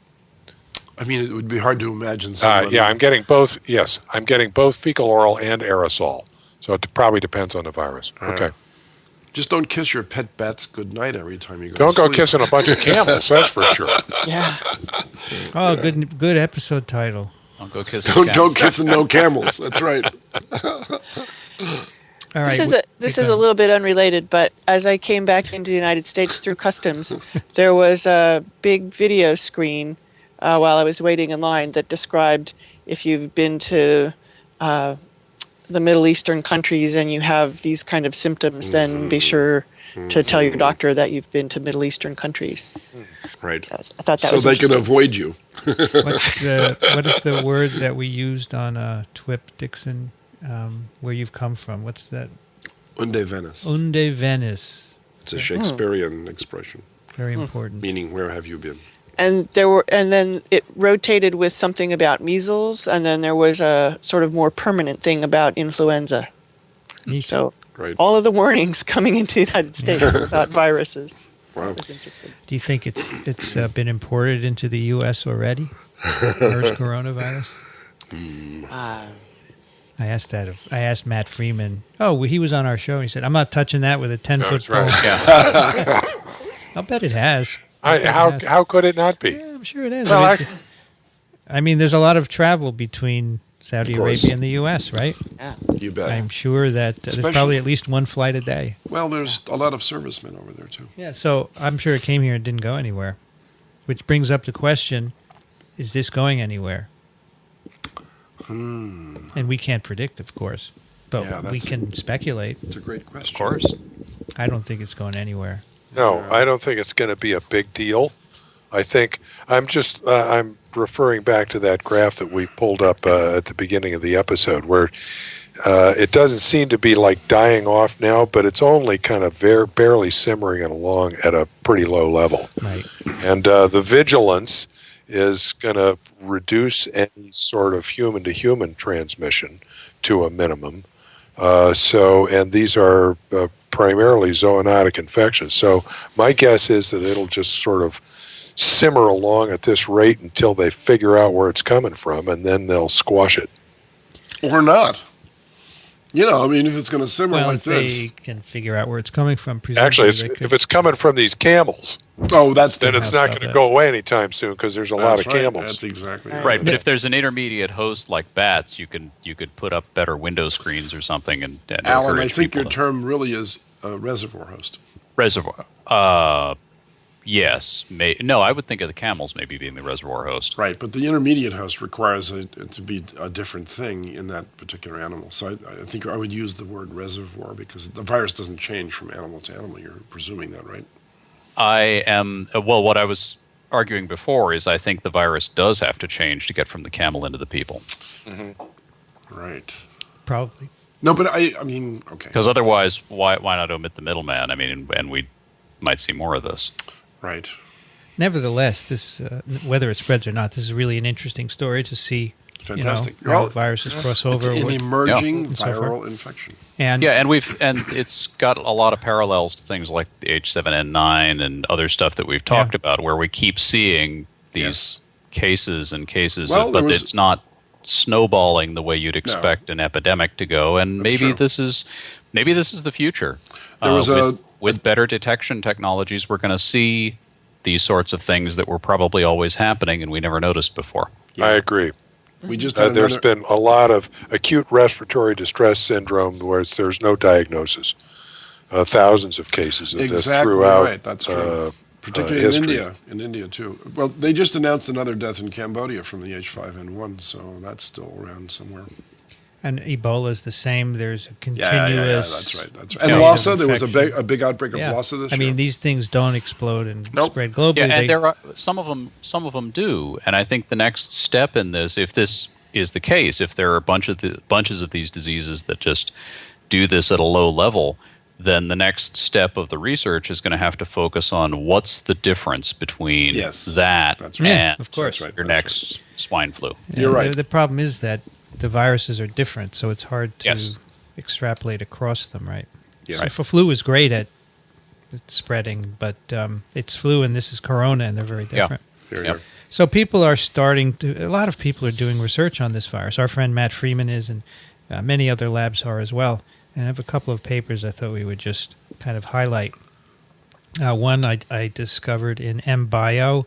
I mean, it would be hard to imagine. I'm getting both. Yes, I'm getting both fecal oral and aerosol. So it probably depends on the virus. Okay. Just don't kiss your pet bats goodnight every time you go Don't to sleep. go kissing a bunch of camels, that's for sure. Yeah. Oh, good episode title. Don't go kissing camels. Don't kiss no camels. That's right. All right. This is a little bit unrelated, but as I came back into the United States through customs, there was a big video screen while I was waiting in line that described if you've been to the Middle Eastern countries and you have these kind of symptoms, then be sure to tell your doctor that you've been to Middle Eastern countries. Right. I thought that so was they can interesting. avoid you. What is the word that we used on TWiV, Dickson, where you've come from? What's that? Unde Venice. Unde Venice. It's a Shakespearean expression, Very important. meaning where have you been? And then it rotated with something about measles, and then there was a sort of more permanent thing about influenza. Neat. So Right. all of the warnings coming into the United States about viruses. Wow. That was interesting. Do you think it's been imported into the U.S. already? MERS coronavirus? I asked Matt Freeman. Oh, he was on our show. And he said, "I'm not touching that with a 10-foot pole." right. Yeah. I'll bet it has. How could it not be? Yeah, I'm sure it is. Well, I mean, there's a lot of travel between Saudi Of course. Arabia and the U.S., right? Yeah. You bet. I'm sure that there's Especially- probably at least one flight a day. Well, there's a lot of servicemen over there, too. Yeah, so I'm sure it came here and didn't go anywhere. Which brings up the question, is this going anywhere? And we can't predict, of course. But Yeah, we that's can speculate. It's a great question. Of course. I don't think it's going anywhere. No, I don't think it's going to be a big deal. I think I'm referring back to that graph that we pulled up at the beginning of the episode where it doesn't seem to be like dying off now, but it's only kind of barely simmering along at a pretty low level. Right. And the vigilance is going to reduce any sort of human-to-human transmission to a minimum. And these are primarily zoonotic infections. So my guess is that it'll just sort of simmer along at this rate until they figure out where it's coming from, and then they'll squash it. Or not. You know, I mean, if it's going to simmer Well, like if they this. can figure out where it's coming from, presumably Actually, they could. if it's coming from these camels, Oh, that's then different. it's not Stop going to that. go away anytime soon because there's a lot That's of right. camels. That's exactly right. Right, but if there's an intermediate host like bats, you could put up better window screens or something and Alan, I encourage think people your to- term really is a reservoir host. reservoir. Yes, no, I would think of the camels maybe being the reservoir host. Right, but the intermediate host requires it to be a different thing in that particular animal. So I think I would use the word reservoir because the virus doesn't change from animal to animal. You're presuming that, right? I am well. What I was arguing before is I think the virus does have to change to get from the camel into the people, Right. Probably. No, but I mean, okay. because otherwise, why not omit the middleman? I mean, and we might see more of this. Right. Nevertheless, this whether it spreads or not, this is really an interesting story to see. Fantastic. You know, how viruses cross It's over. an what- emerging And so forth. viral infection. and Yeah, and it's got a lot of parallels to things like the H7N9 and other stuff that we've talked about, where we keep seeing these Yes. cases and cases, Well, there but was- it's not snowballing the way you'd expect an epidemic to go. And That's maybe true. this is the future. There was with better detection technologies, we're going to see these sorts of things that were probably always happening and we never noticed before. I agree. We just had There's another, been a lot of acute respiratory distress syndrome where there's no diagnosis. Thousands of cases of this exactly throughout. right. That's true. Particularly in history. India. In India too. Well, they just announced another death in Cambodia from the H5N1, so that's still around somewhere. and Ebola is the same. There's a continuous. Yeah, that's right. That's right. And chain Lassa, of there was infection. a big outbreak of Yeah. Lassa this I year. mean, these things don't explode and Nope. spread globally. Yeah, and They- there are some of them do. And I think the next step in this, if this is the case, if there are bunches of these diseases that just do this at a low level, then the next step of the research is going to have to focus on what's the difference between Yes, that that's right. Yeah, and of course. That's right. your That's next swine flu. You're right. The problem is that the viruses are different, so it's hard to Yes. extrapolate across them, right? Yeah. So if a flu is great at spreading, but it's flu and this is corona, and they're very Yeah. different. Here, Yep. here. So people are starting to. A lot of people are doing research on this virus. Our friend Matt Freeman is, and many other labs are as well. And I have a couple of papers I thought we would just kind of highlight. One I discovered in MBio.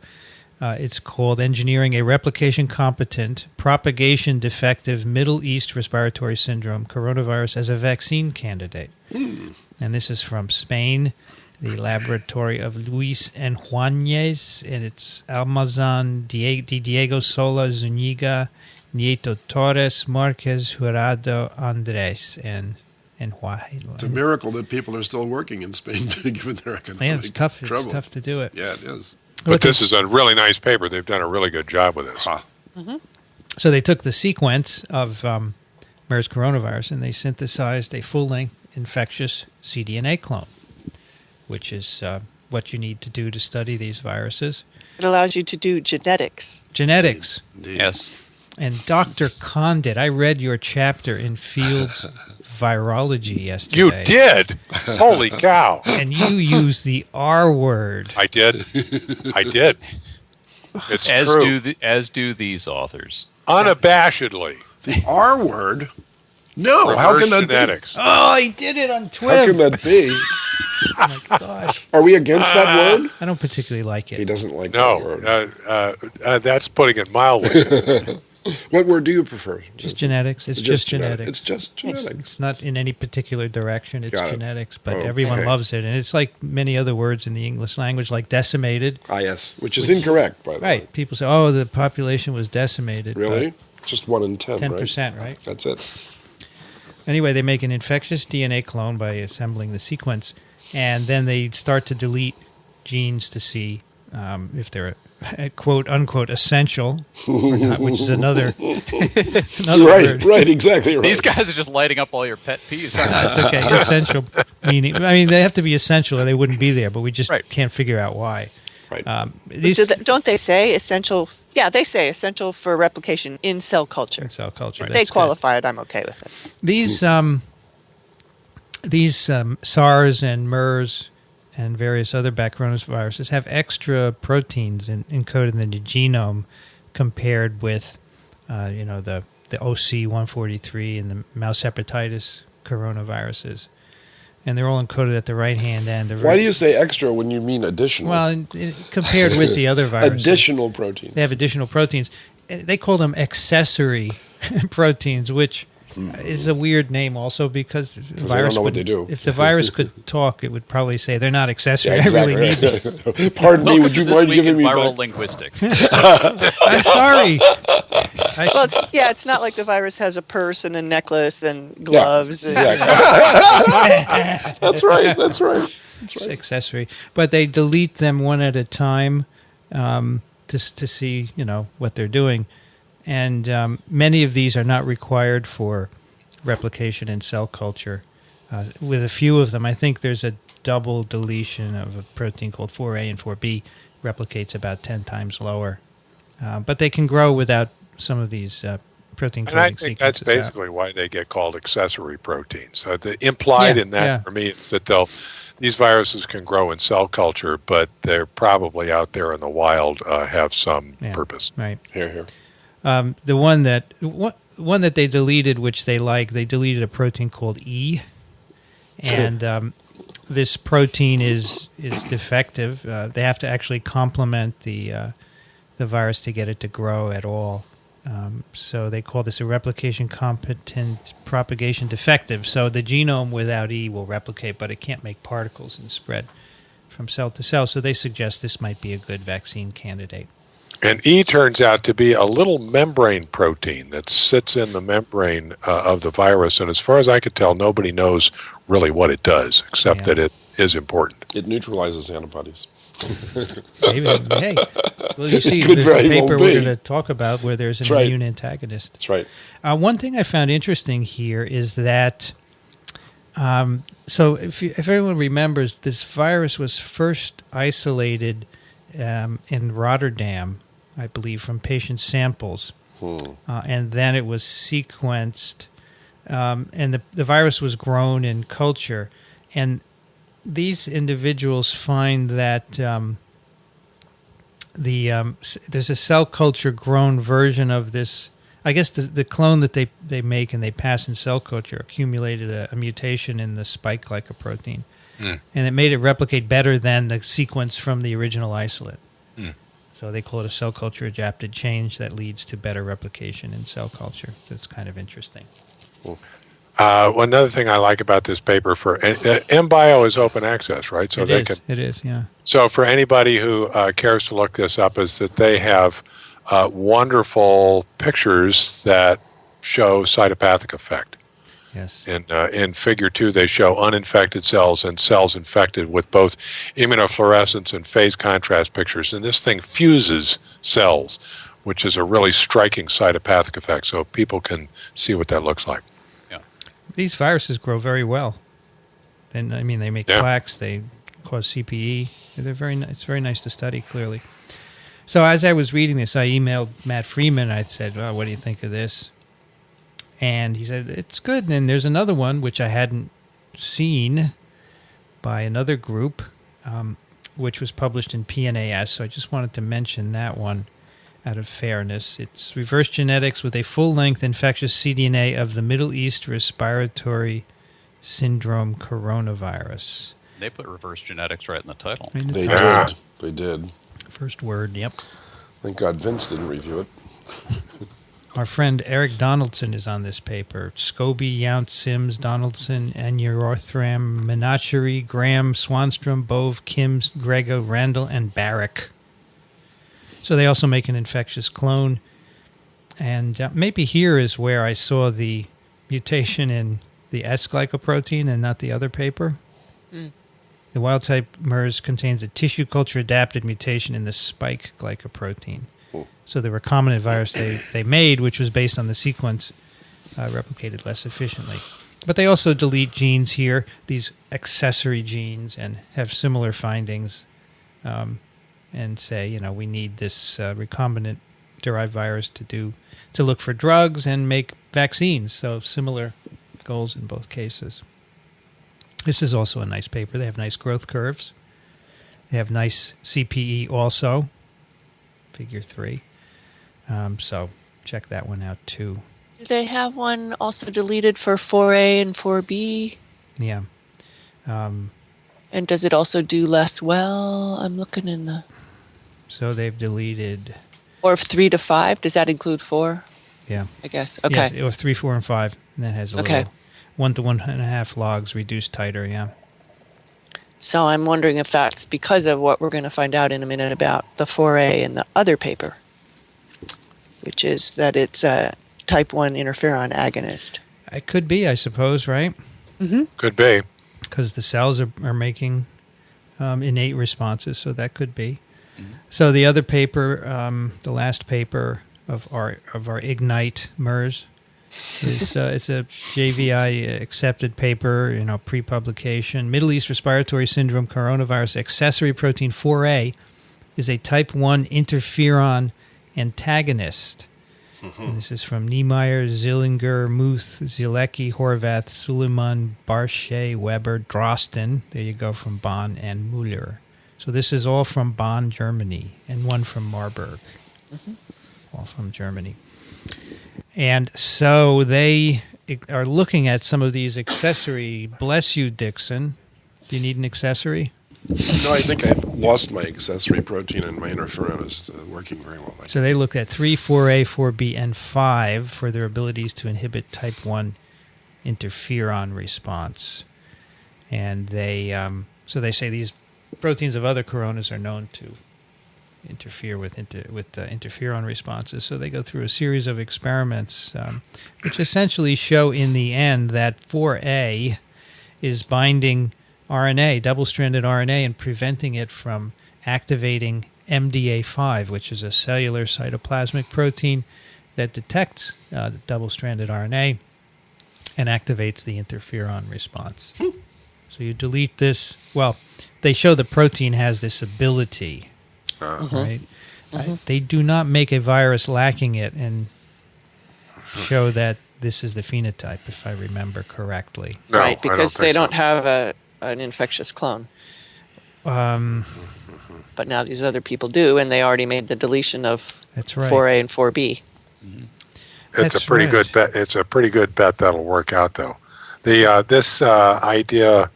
It's called Engineering a Replication-Competent, Propagation-Defective Middle East Respiratory Syndrome Coronavirus as a Vaccine Candidate. And this is from Spain, the laboratory of Luis Enjuanes, and it's Almazan Diego Sola Zuniga, Nieto Torres, Marquez Jurado Andres, and It's a miracle that people are still working in Spain, given their economic it's tough. trouble. It's tough to do it. Yeah, it is. But this is a really nice paper. They've done a really good job with this. So they took the sequence of MERS coronavirus and they synthesized a full-length infectious cDNA clone, which is what you need to do to study these viruses. It allows you to do genetics. Genetics. Indeed. Yes. And Dr. Condit, I read your chapter in Fields Virology yesterday. You did? Holy cow. And you used the R word. I did. It's true. As do these authors. Unabashedly. The R word? No, how can that genetics. Oh, he did it on be? How can TWiV. that be? Oh, my gosh. Are we against that word? I don't particularly like He it. doesn't like that word. No, that's putting it mildly. What word do you prefer? Just genetics. It's just genetics. It's just genetics. It's not in any particular direction. It's Got it. genetics, but Okay. everyone loves it. And it's like many other words in the English language, like decimated. Ah, yes, which is incorrect, by the way. Right. People say, oh, the population was decimated. Really? Just 1 in 10, 10%, right? That's it. Anyway, they make an infectious DNA clone by assembling the sequence, and then they start to delete genes to see if they're quote unquote essential or not, which is another word. Right, exactly right. These guys are just lighting up all your pet peeves. It's okay. Essential meaning. I mean, they have to be essential, or they wouldn't be there. But we just Right. can't figure out why. Right. Don't they say essential? Yeah, they say essential for replication in cell culture. In cell culture. If they That's good. qualify it, I'm okay with it. These SARS and MERS and various other coronaviruses have extra proteins encoded in the genome compared with, the OC143 and the mouse hepatitis coronaviruses. And they're all encoded at the right-hand end. Why do you say extra when you mean additional? Well, compared with the other viruses. Additional proteins. They have additional proteins. They call them accessory proteins, which is a weird name also because the they don't know what they do. If the virus could talk, it would probably say they're not accessory. Yeah, exactly. I really need them. Pardon me, would you This mind week giving in me viral back? linguistics. I'm sorry. Well, it's not like the virus has a purse and a necklace and gloves. And, Exactly. That's right. It's accessory, but they delete them one at a time to see what they're doing, and many of these are not required for replication in cell culture. With a few of them, I think there's a double deletion of a protein called 4A and 4B replicates about 10 times lower, but they can grow without some of these protein coding And I think that's sequences basically why they get called accessory proteins. So the implied in that for me is that these viruses can grow in cell culture, but they're probably out there in the wild have some purpose. Right. Here. The one that they deleted, which they deleted a protein called E, and this protein is defective. They have to actually complement the virus to get it to grow at all. So they call this a replication-competent propagation defective. So the genome without E will replicate, but it can't make particles and spread from cell to cell. So they suggest this might be a good vaccine candidate. And E turns out to be a little membrane protein that sits in the membrane of the virus. And as far as I could tell, nobody knows really what it does, except that it is important. It neutralizes antibodies. Maybe, hey, well, you see, Could there's a very well paper be. we're going to talk about where there's an That's right. immune antagonist. That's right. One thing I found interesting here is that, so if everyone remembers, this virus was first isolated in Rotterdam, I believe, from patient samples, and then it was sequenced, and the virus was grown in culture, and these individuals find that there's a cell culture grown version of this. I guess the clone that they make and they pass in cell culture accumulated a mutation in the spike glycoprotein, and it made it replicate better than the sequence from the original isolate. So So they call it a cell culture adapted change that leads to better replication in cell culture. That's kind of interesting. Another thing I like about this paper for MBio is open access, right? So it is, yeah. So for anybody who cares to look this up, is that they have wonderful pictures that show cytopathic effect. Yes. In Figure 2, they show uninfected cells and cells infected with both immunofluorescence and phase contrast pictures. And this thing fuses cells, which is a really striking cytopathic effect, so people can see what that looks like. Yeah. These viruses grow very well. And, I mean, they make plaques, they cause CPE. It's very nice to study, clearly. So as I was reading this, I emailed Matt Freeman. I said, "Oh, what do you think of this?" And he said, "It's good." And then there's another one, which I hadn't seen, by another group, which was published in PNAS. So I just wanted to mention that one out of fairness. It's reverse genetics with a full-length infectious cDNA of the Middle East respiratory syndrome coronavirus. They put reverse genetics right in the title. They did. They did. First word, yep. Thank God Vince didn't review it. Our friend Eric Donaldson is on this paper. Scobie, Yount, Sims, Donaldson, Anurothram, Menachery, Graham, Swanstrom, Bove, Kims, Grego, Randall, and Barrick. So they also make an infectious clone. And maybe here is where I saw the mutation in the S-glycoprotein and not the other paper. The wild-type MERS contains a tissue culture-adapted mutation in the spike glycoprotein. So the recombinant virus they made, which was based on the sequence, replicated less efficiently. But they also delete genes here, these accessory genes, and have similar findings, and say, we need this recombinant-derived virus to look for drugs and make vaccines. So similar goals in both cases. This is also a nice paper. They have nice growth curves. They have nice CPE also, Figure 3. So check that one out too. Do they have one also deleted for 4A and 4B? Yeah. And does it also do less well? I'm looking in the... So they've deleted... Or 3 to 5? Does that include 4? Yeah. I guess. Okay. Yes, or 3, 4, and 5. And that has a little 1 to 1.5 logs reduced titer, yeah. So I'm wondering if that's because of what we're going to find out in a minute about the 4A and the other paper, which is that it's a type 1 interferon agonist. It could be, I suppose, right? Mm-hmm. Could be. Because the cells are making innate responses, so that could be. Mm-hmm. So the other paper, the last paper of our Ignite MERS, is it's a JVI accepted paper, pre-publication. Middle East respiratory syndrome coronavirus accessory protein 4A is a type 1 interferon antagonist. And this is from Niemeyer, Zillinger, Muth, Zielecki, Horvath, Suleiman, Barchet, Weber, Drosten. There you go, from Bonn and Müller. So this is all from Bonn, Germany, and one from Marburg. All from Germany. And so they are looking at some of these accessory. Bless you, Dickson. Do you need an accessory? No, I think I've lost my accessory protein and my interferon is working very well. So they looked at 3, 4A, 4B, and 5 for their abilities to inhibit type 1 interferon response. And they say these proteins of other coronas are known to interfere with interferon responses. So they go through a series of experiments which essentially show in the end that 4A is binding RNA, double-stranded RNA, and preventing it from activating MDA5, which is a cellular cytoplasmic protein that detects the double-stranded RNA and activates the interferon response. So you delete this. Well, they show the protein has this ability. Right? They do not make a virus lacking it and show that this is the phenotype, if I remember correctly. No, right, because they don't so. have an infectious clone. But now these other people do, and they already made the deletion of That's right. 4A and 4B. It's a pretty good bet. It's a pretty good bet that'll work out, though. This idea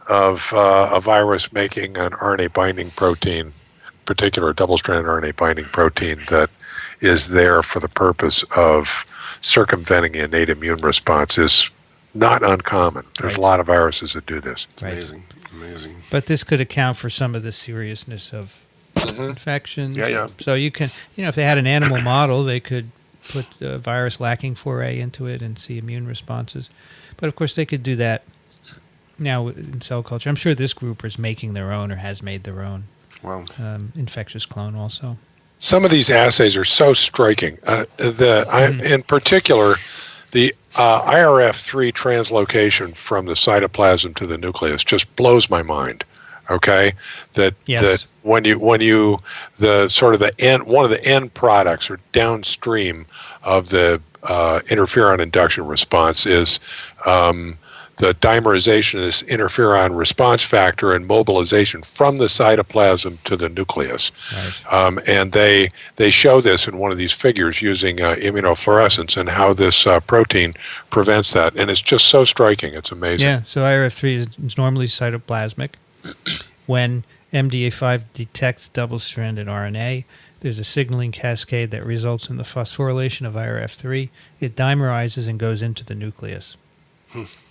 of a virus making an RNA binding protein particular double-stranded RNA binding protein that is there for the purpose of circumventing the innate immune response is not uncommon. There's a lot of viruses that do this. Right. Amazing. But this could account for some of the seriousness of infections. Yeah. So you can, if they had an animal model, they could put the virus lacking 4A into it and see immune responses. But of course, they could do that now in cell culture. I'm sure this group is making their own or has made their own infectious clone also. Some of these assays are so striking. In particular, the IRF3 translocation from the cytoplasm to the nucleus just blows my mind. Okay, that when you the sort of the end, one of the end products or downstream of the interferon induction response is the dimerization of this interferon response factor and mobilization from the cytoplasm to the nucleus. Right. And they show this in one of these figures using immunofluorescence and how this protein prevents that. And it's just so striking. It's amazing. Yeah, so IRF3 is normally cytoplasmic. When MDA5 detects double-stranded RNA, there's a signaling cascade that results in the phosphorylation of IRF3. It dimerizes and goes into the nucleus.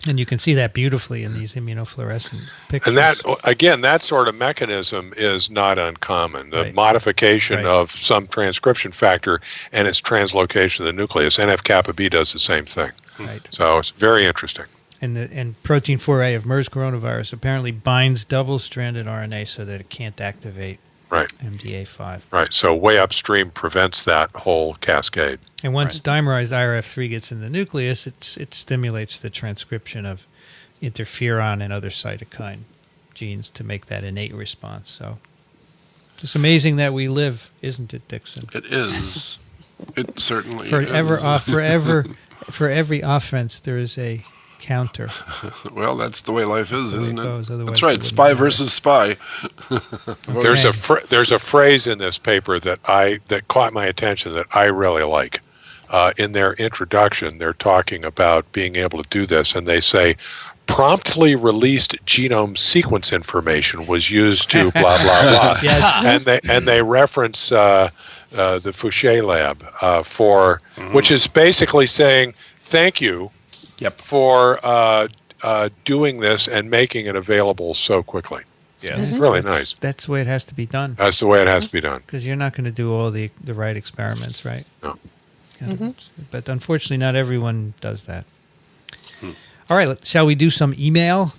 And you can see that beautifully in these immunofluorescent pictures. And that sort of mechanism is not uncommon. The modification of some transcription factor and its translocation to the nucleus. NF-kappa B does the same thing. Right. So it's very interesting. And protein 4A of MERS coronavirus apparently binds double-stranded RNA so that it can't activate MDA5. Right. So way upstream prevents that whole cascade. And once dimerized IRF3 gets in the nucleus, it stimulates the transcription of interferon and other cytokine genes to make that innate response. So it's amazing that we live, isn't it, Dickson? It is. It certainly is. For every offense, there is a counter. Well, that's the way life is, isn't it? That's right. Spy versus spy. There's a phrase in this paper that caught my attention that I really like. In their introduction, they're talking about being able to do this, and they say, promptly released genome sequence information was used to blah, blah, blah. Yes. And they reference the Fouché lab which is basically saying, thank you for doing this and making it available so quickly. Yeah, it's really nice. That's the way it has to be done. That's the way it has to be done. Because you're not going to do all the right experiments, right? No. But unfortunately, not everyone does that. All right, shall we do some email?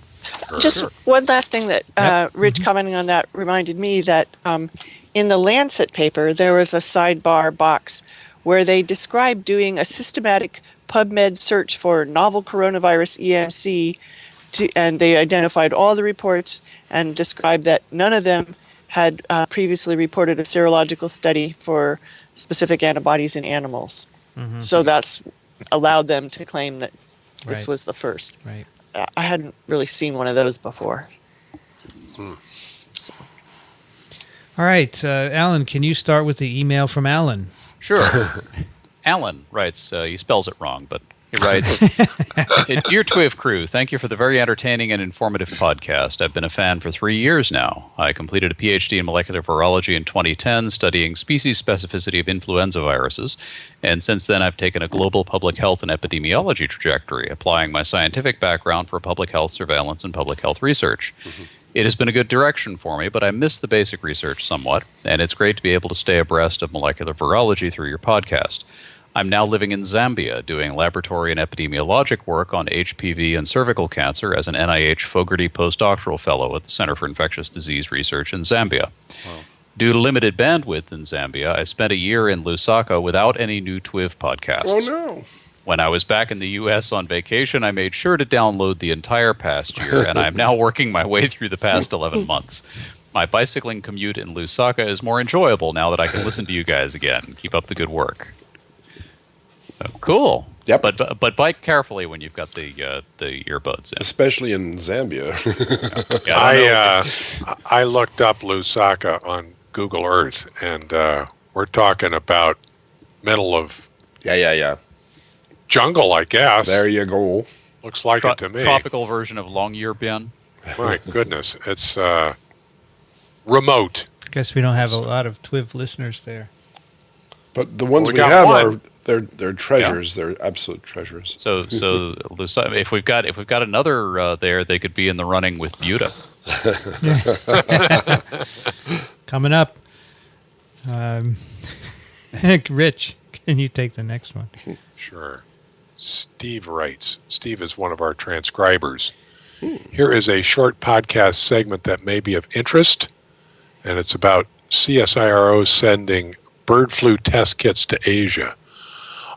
Just one last thing that Rich commenting on that reminded me that in the Lancet paper, there was a sidebar box where they described doing a systematic PubMed search for novel coronavirus EMC, and they identified all the reports and described that none of them had previously reported a serological study for specific antibodies in animals. So that's allowed them to claim that this was the first. Right. I hadn't really seen one of those before. All right, Alan, can you start with the email from Alan? Sure. Alan writes, he spells it wrong, but he writes, Dear TWiV crew, thank you for the very entertaining and informative podcast. I've been a fan for 3 years now. I completed a PhD in molecular virology in 2010, studying species specificity of influenza viruses, and since then I've taken a global public health and epidemiology trajectory, applying my scientific background for public health surveillance and public health research. It has been a good direction for me, but I miss the basic research somewhat, and it's great to be able to stay abreast of molecular virology through your podcast. I'm now living in Zambia, doing laboratory and epidemiologic work on HPV and cervical cancer as an NIH Fogarty postdoctoral fellow at the Center for Infectious Disease Research in Zambia. Wow. Due to limited bandwidth in Zambia, I spent a year in Lusaka without any new TWiV podcasts. Oh, no. When I was back in the U.S. on vacation, I made sure to download the entire past year, and I'm now working my way through the past 11 months. My bicycling commute in Lusaka is more enjoyable now that I can listen to you guys again. Keep up the good work. Cool. Yep. But bike carefully when you've got the earbuds in. Especially in Zambia. I looked up Lusaka on Google Earth, and we're talking about middle of jungle, I guess. There you go. Looks like it to me. Tropical version of Longyearbyen. My goodness, it's remote. Guess we don't have a lot of TWiV listeners there. But the ones We we got have one. they're treasures. They're absolute treasures. So if we've got another there, they could be in the running with Buta. Coming up. Rich, can you take the next one? Sure. Steve writes. Steve is one of our transcribers. Here is a short podcast segment that may be of interest, and it's about CSIRO sending bird flu test kits to Asia.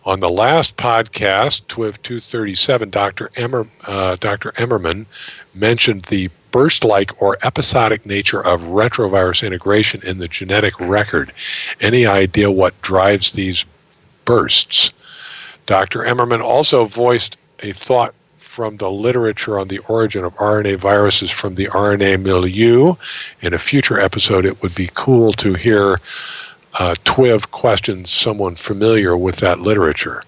On the last podcast, TWiV 237, Dr. Emmerman mentioned the burst-like or episodic nature of retrovirus integration in the genetic record. Any idea what drives these bursts? Dr. Emmerman also voiced a thought from the literature on the origin of RNA viruses from the RNA milieu. In a future episode, it would be cool to hear TWiV questions someone familiar with that literature.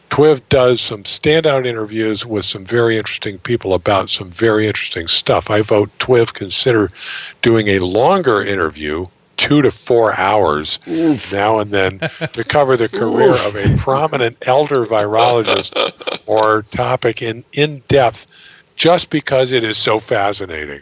TWiV does some standout interviews with some very interesting people about some very interesting stuff. I vote TWiV consider doing a longer interview, 2 to 4 hours, now and then, to cover the career of a prominent elder virologist or topic in depth, just because it is so fascinating.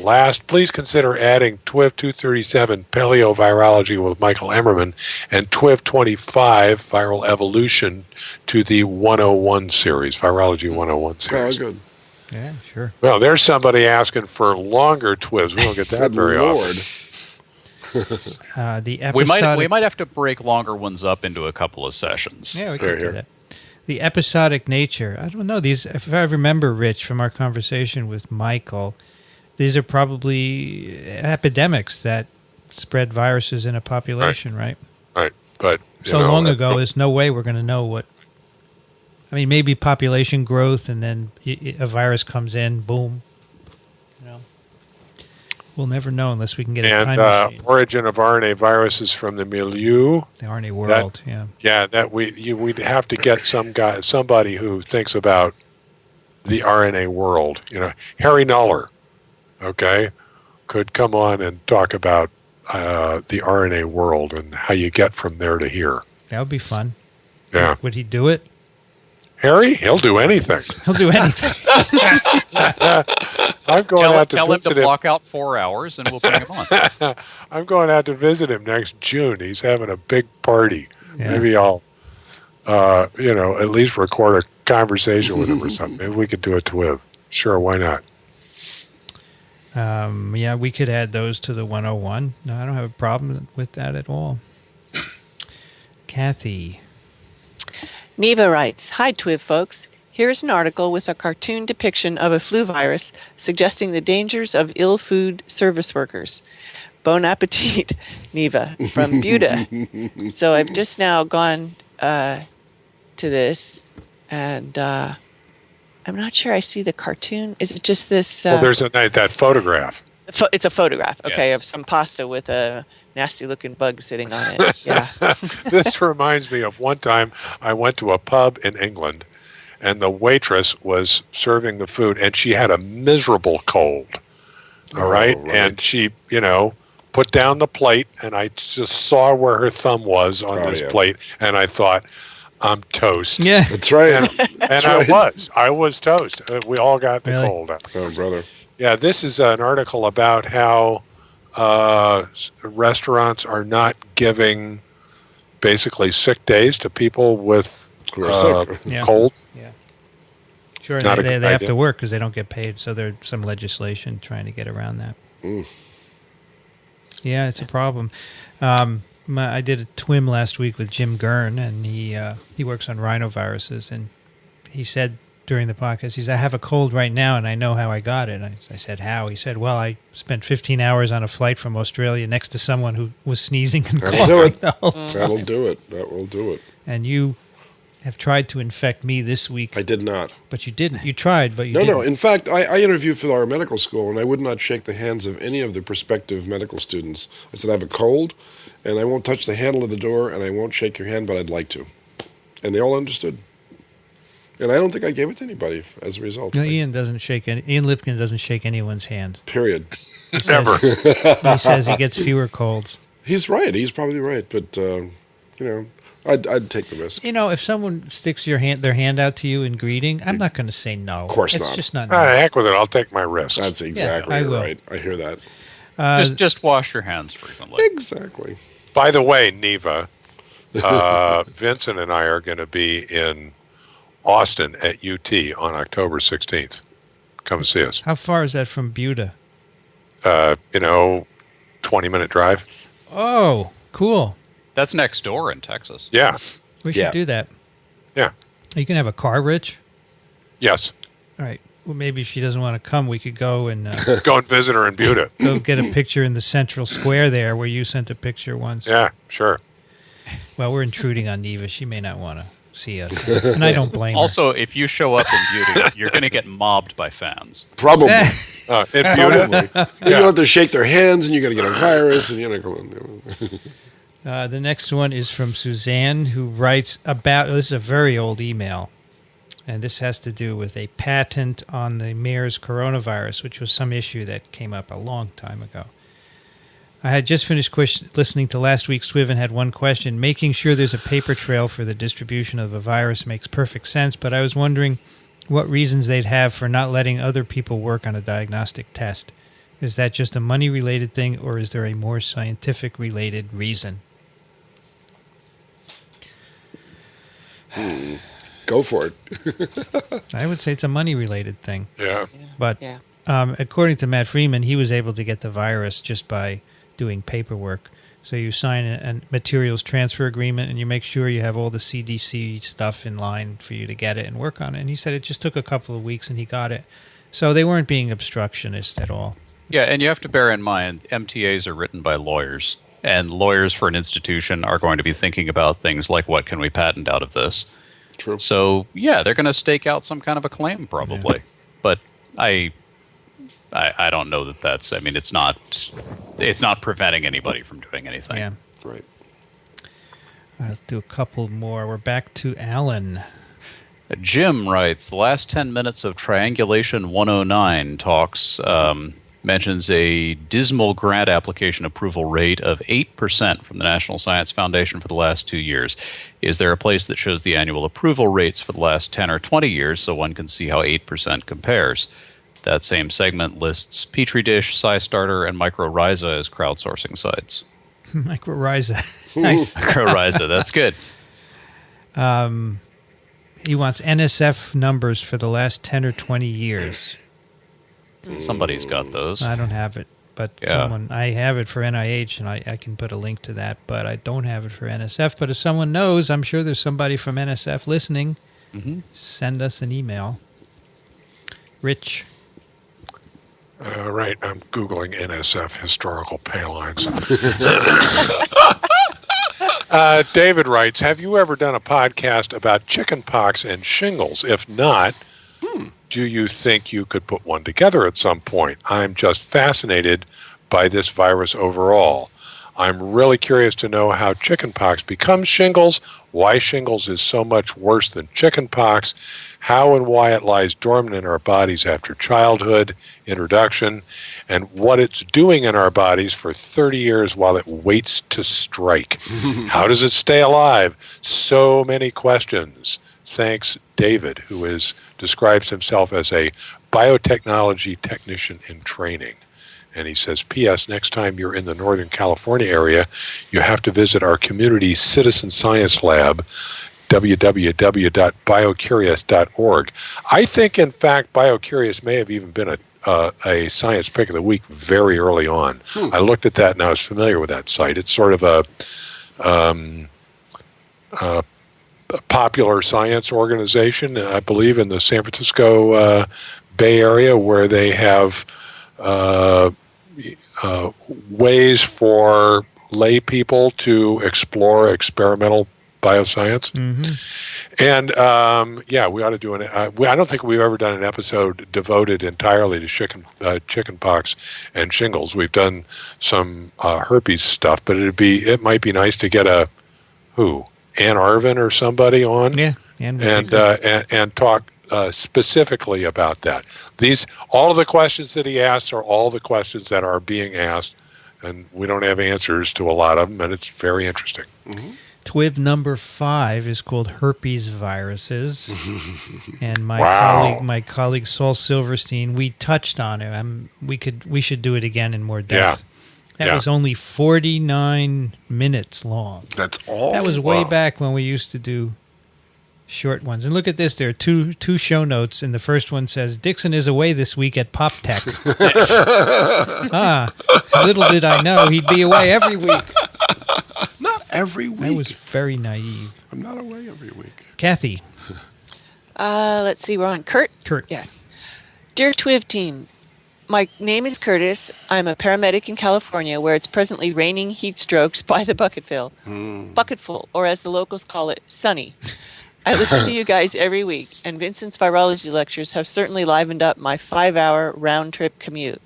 Last, please consider adding TWiV 237 Paleovirology with Michael Emmerman and TWiV 25 Viral Evolution to the 101 series, Virology 101 series. Oh, good. Yeah, sure. Well, there's somebody asking for longer TWiVs. We don't get that Good very Lord. often. The episodic... We might have to break longer ones up into a couple of sessions. Yeah, we Here, could do here. that. The episodic nature. I don't know. These, if I remember, Rich, from our conversation with Michael, these are probably epidemics that spread viruses in a population, right? Right, but So long ago, there's no way we're going to know what. I mean, maybe population growth, and then a virus comes in, boom. You know, we'll never know unless we can get a time machine. Origin of RNA viruses from the milieu. The RNA world, yeah. Yeah, that we'd have to get somebody who thinks about the RNA world. You know, Harry Nuller, okay, could come on and talk about the RNA world and how you get from there to here. That would be fun. Yeah, Would he do it? Harry, he'll do anything. He'll do anything. I'm going out to Tell him visit to block out 4 hours, and we'll bring him on. I'm going out to visit him next June. He's having a big party. Yeah. Maybe I'll, at least record a conversation with him or something. Maybe we could do a TWiV. Sure, why not? Yeah, we could add those to the 101. No, I don't have a problem with that at all. Kathy. Neva writes, "Hi, TWiV folks. Here's an article with a cartoon depiction of a flu virus suggesting the dangers of ill food service workers. Bon appetit, Neva, from Buda." So I've just now gone to this, and I'm not sure I see the cartoon. Is it just this? Well, there's that photograph. It's a photograph, okay, Yes. of some pasta with a nasty-looking bug sitting on it. Yeah. This reminds me of one time I went to a pub in England, and the waitress was serving the food, and she had a miserable cold. All right? And she, put down the plate, and I just saw where her thumb was on this plate, and I thought, I'm toast. Yeah. That's right. And I was toast. We all got the Really? cold. Oh, brother. Yeah, this is an article about how restaurants are not giving basically sick days to people with Who are sick. Yeah. colds. Yeah. Sure, Not a they good have idea. to work because they don't get paid, so there's some legislation trying to get around that. Yeah, it's a problem. I did a TWiM last week with Jim Gurn, and he works on rhinoviruses, and he said during the podcast, he said, "I have a cold right now, and I know how I got it." I said, "How?" He said, "Well, I spent 15 hours on a flight from Australia next to someone who was sneezing and That'll do coughing it. the whole time." That'll do it. That will do it. And you have tried to infect me this week, I did not. but you didn't. You tried, but you No, didn't. no. In fact, I interviewed for our medical school, and I would not shake the hands of any of the prospective medical students. I said, I have a cold, and I won't touch the handle of the door, and I won't shake your hand, but I'd like to. And they all understood. And I don't think I gave it to anybody as a result. No, Ian Lipkin doesn't shake anyone's hands. Period. Never. He says he gets fewer colds. He's right. He's probably right. But, I'd take the risk. If someone sticks their hand out to you in greeting, I'm not going to say no. Of course it's not. It's just not. Heck with it. I'll take my risk. That's exactly right. I hear that. Just wash your hands frequently. Exactly. By the way, Neva, Vincent and I are going to be in Austin at UT on October 16th. Come and see us. How far is that from Buda? 20-minute drive. Oh, cool. That's next door in Texas. Yeah. We should do that. Yeah. You can have a car, Rich? Yes. All right. Well, maybe if she doesn't want to come, we could go and go and visit her in Buda. Go get a picture in the central square there where you sent a picture once. Yeah, sure. Well, we're intruding on Neva. She may not want to see us. And I don't blame her. Also, if you show up in Buda, you're going to get mobbed by fans. Probably. In Buda? Then you have to shake their hands, and you got to get a virus, and go on. The next one is from Suzanne, who writes about, this is a very old email, and this has to do with a patent on the MERS coronavirus, which was some issue that came up a long time ago. I had just finished listening to last week's TWiV and had one question. Making sure there's a paper trail for the distribution of a virus makes perfect sense, but I was wondering what reasons they'd have for not letting other people work on a diagnostic test. Is that just a money-related thing, or is there a more scientific-related reason? Go for it. I would say it's a money-related thing. Yeah. But according to Matt Freeman, he was able to get the virus just by doing paperwork. So you sign a materials transfer agreement, and you make sure you have all the CDC stuff in line for you to get it and work on it. And he said it just took a couple of weeks, and he got it. So they weren't being obstructionist at all. Yeah, and you have to bear in mind, MTAs are written by lawyers. And lawyers for an institution are going to be thinking about things like, what can we patent out of this? True. So, yeah, they're going to stake out some kind of a claim, probably. Yeah. But I don't know that that's. I mean, it's not preventing anybody from doing anything. Yeah. Right. Let's do a couple more. We're back to Alan. Jim writes, the last 10 minutes of Triangulation 109 talks mentions a dismal grant application approval rate of 8% from the National Science Foundation for the last 2 years. Is there a place that shows the annual approval rates for the last 10 or 20 years so one can see how 8% compares? That same segment lists Petri Dish, SciStarter, and MicroRhiza as crowdsourcing sites. MicroRhiza. Nice. MicroRhiza, that's good. He wants NSF numbers for the last 10 or 20 years. Somebody's got those. I don't have it, but I have it for NIH, and I can put a link to that, but I don't have it for NSF. But if someone knows, I'm sure there's somebody from NSF listening. Mm-hmm. Send us an email. Rich. Right, I'm Googling NSF historical pay lines. David writes, have you ever done a podcast about chickenpox and shingles? If not, do you think you could put one together at some point? I'm just fascinated by this virus overall. I'm really curious to know how chickenpox becomes shingles, why shingles is so much worse than chickenpox, how and why it lies dormant in our bodies after childhood, introduction, and what it's doing in our bodies for 30 years while it waits to strike. How does it stay alive? So many questions. Thanks, David, who describes himself as a biotechnology technician in training. And he says, P.S., next time you're in the Northern California area, you have to visit our community citizen science lab, www.biocurious.org. I think, in fact, BioCurious may have even been a science pick of the week very early on. I looked at that and I was familiar with that site. It's sort of a popular science organization, I believe, in the San Francisco Bay Area, where they have ways for lay people to explore experimental bioscience. Mm-hmm. And we ought to do I don't think we've ever done an episode devoted entirely to chickenpox and shingles. We've done some herpes stuff, but it might be nice to get Ann Arvin or somebody on, and talk specifically about that. All of the questions that he asks are all the questions that are being asked, and we don't have answers to a lot of them, and it's very interesting. Mm-hmm. TWiV number 5 is called herpes viruses, and my colleague Saul Silverstein, we touched on it. We should do it again in more depth. That was only 49 minutes long. That's all? That was way back when we used to do short ones. And look at this. There are two show notes, and the first one says, Dickson is away this week at Pop Tech. Little did I know he'd be away every week. Not every week. I was very naive. I'm not away every week. Kathy. Let's see. We're on Kurt. Kurt. Yes. Dear TWiV team, my name is Curtis. I'm a paramedic in California where it's presently raining heat strokes by the bucketful, or as the locals call it, sunny. I listen to you guys every week, and Vincent's virology lectures have certainly livened up my 5-hour round-trip commute.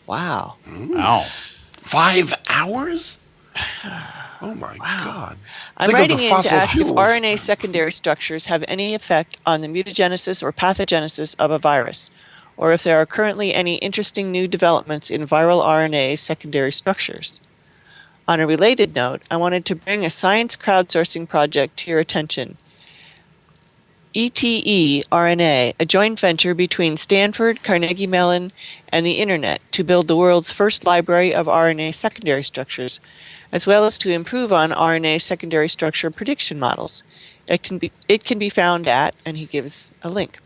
Wow. Wow. 5 hours? Oh, my God. I'm Think writing of the in to fossil ask fuels. if RNA secondary structures have any effect on the mutagenesis or pathogenesis of a virus, or if there are currently any interesting new developments in viral RNA secondary structures. On a related note, I wanted to bring a science crowdsourcing project to your attention. ETE RNA, a joint venture between Stanford, Carnegie Mellon, and the Internet to build the world's first library of RNA secondary structures, as well as to improve on RNA secondary structure prediction models. It can be found at, and he gives a link.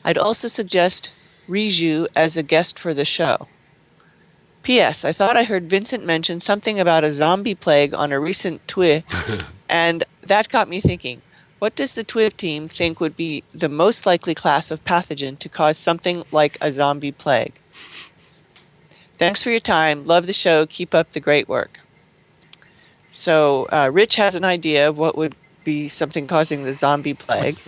I'd also suggest Riju as a guest for the show. P.S. I thought I heard Vincent mention something about a zombie plague on a recent TWiV, and that got me thinking. What does the TWiV team think would be the most likely class of pathogen to cause something like a zombie plague? Thanks for your time. Love the show. Keep up the great work. So Rich has an idea of what would be something causing the zombie plague.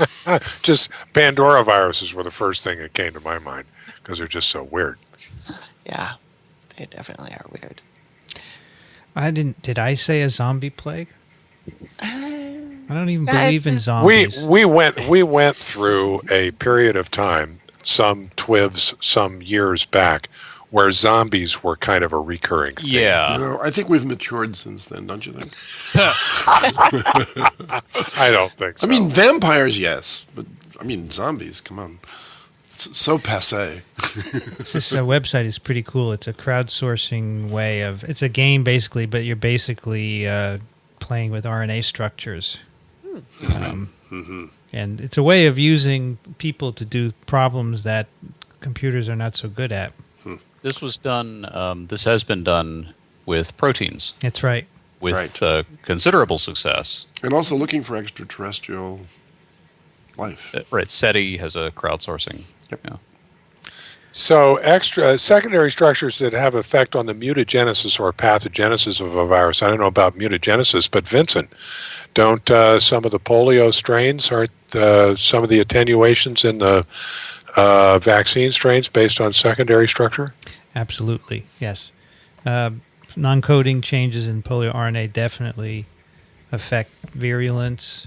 Just Pandora viruses were the first thing that came to my mind because they're just so weird. Yeah, they definitely are weird. Did I say a zombie plague? I don't even believe in zombies. We went through a period of time, some TWiVs, some years back, where zombies were kind of a recurring thing. Yeah. I think we've matured since then, don't you think? I don't think so. I mean, vampires, yes. But, zombies, come on. It's so passé. This website is pretty cool. It's a crowdsourcing way of... It's a game, basically, but you're basically playing with RNA structures. And it's a way of using people to do problems that computers are not so good at. This was done. This has been done with proteins. That's right. With considerable success. And also looking for extraterrestrial life. Right. SETI has a crowdsourcing. Yep. Yeah. So secondary structures that have effect on the mutagenesis or pathogenesis of a virus. I don't know about mutagenesis, but Vincent, don't some of the polio strains, aren't some of the attenuations in the vaccine strains based on secondary structure? Absolutely, yes. Non-coding changes in polio RNA definitely affect virulence.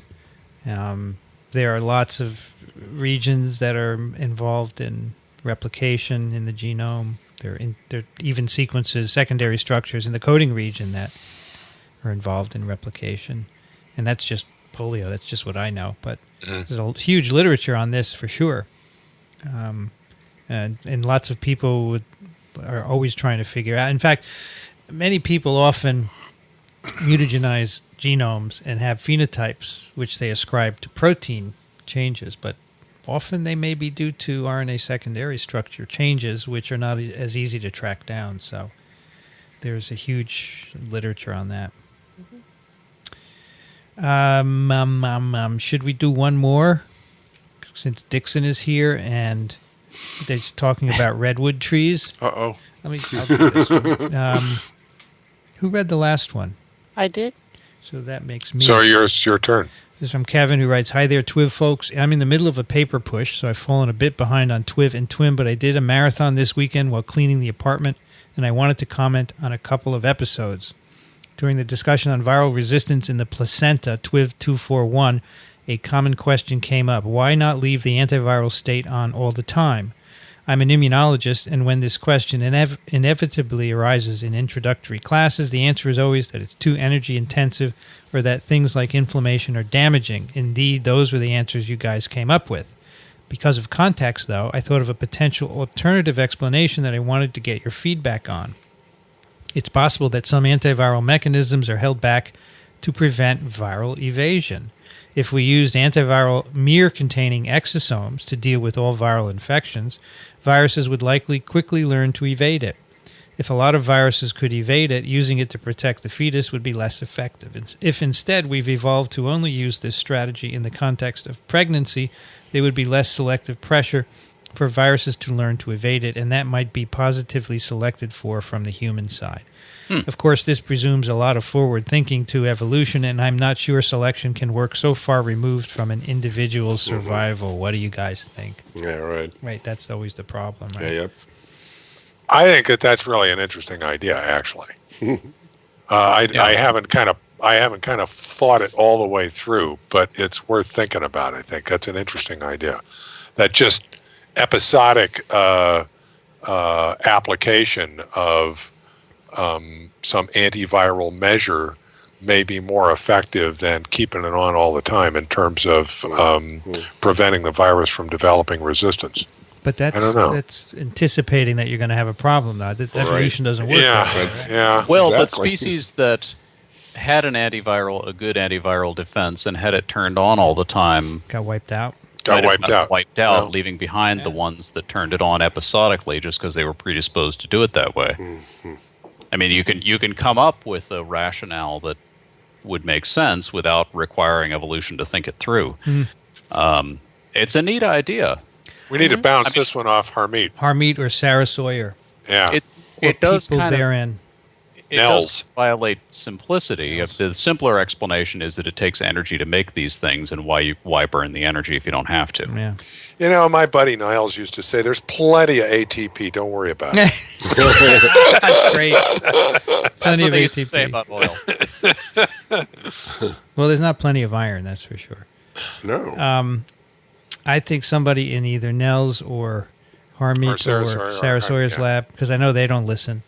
There are lots of regions that are involved in replication in the genome. There are even sequences, secondary structures in the coding region that are involved in replication. And that's just polio. That's just what I know. But there's a huge literature on this for sure. And lots of people are always trying to figure out. In fact, many people often mutagenize genomes and have phenotypes which they ascribe to protein changes, but often they may be due to RNA secondary structure changes, which are not as easy to track down. So there's a huge literature on that. Should we do one more? Since Dickson is here and they're talking about redwood trees. Uh-oh. I'll do this one. Who read the last one? I did. So that makes me. So it's your turn. This is from Kevin, who writes, "Hi there, TWiV folks. I'm in the middle of a paper push, so I've fallen a bit behind on TWiV and TWIM, but I did a marathon this weekend while cleaning the apartment, and I wanted to comment on a couple of episodes. During the discussion on viral resistance in the placenta, TWiV 241, a common question came up. Why not leave the antiviral state on all the time? I'm an immunologist, and when this question inevitably arises in introductory classes, the answer is always that it's too energy intensive or that things like inflammation are damaging. Indeed, those were the answers you guys came up with. Because of context, though, I thought of a potential alternative explanation that I wanted to get your feedback on. It's possible that some antiviral mechanisms are held back to prevent viral evasion. If we used antiviral mere-containing exosomes to deal with all viral infections, viruses would likely quickly learn to evade it. If a lot of viruses could evade it, using it to protect the fetus would be less effective. If instead we've evolved to only use this strategy in the context of pregnancy, there would be less selective pressure for viruses to learn to evade it, and that might be positively selected for from the human side. Of course, this presumes a lot of forward thinking to evolution, and I'm not sure selection can work so far removed from an individual's survival. What do you guys think? Yeah, right. Right, that's always the problem, right? Yeah, yep. I think that that's really an interesting idea, actually. I haven't kind of thought it all the way through, but it's worth thinking about. I think that's an interesting idea. That just episodic application of some antiviral measure may be more effective than keeping it on all the time in terms of preventing the virus from developing resistance. But that's anticipating that you're going to have a problem, though. That evolution doesn't work that way, right? Yeah. Well, Exactly. but species that had a good antiviral defense, and had it turned on all the time, Got wiped out. might have wiped gotten wiped out, Yeah. leaving behind the ones that turned it on episodically just because they were predisposed to do it that way. I mean, you can come up with a rationale that would make sense without requiring evolution to think it through. It's a neat idea. We need to bounce this one off Harmeet. Harmeet or Sarah Sawyer. Yeah. It does people kind of therein. it does violate simplicity. If the simpler explanation is that it takes energy to make these things, and why burn the energy if you don't have to? Yeah. You know, my buddy Niles used to say, there's plenty of ATP. Don't worry about it. That's great. Plenty That's what of they used to say ATP. about oil. Well, there's not plenty of iron, that's for sure. No. I think somebody in either Nell's or Harmeet Sarah or Sawyer, Sarah Sawyer's yeah. lab, because I know they don't listen.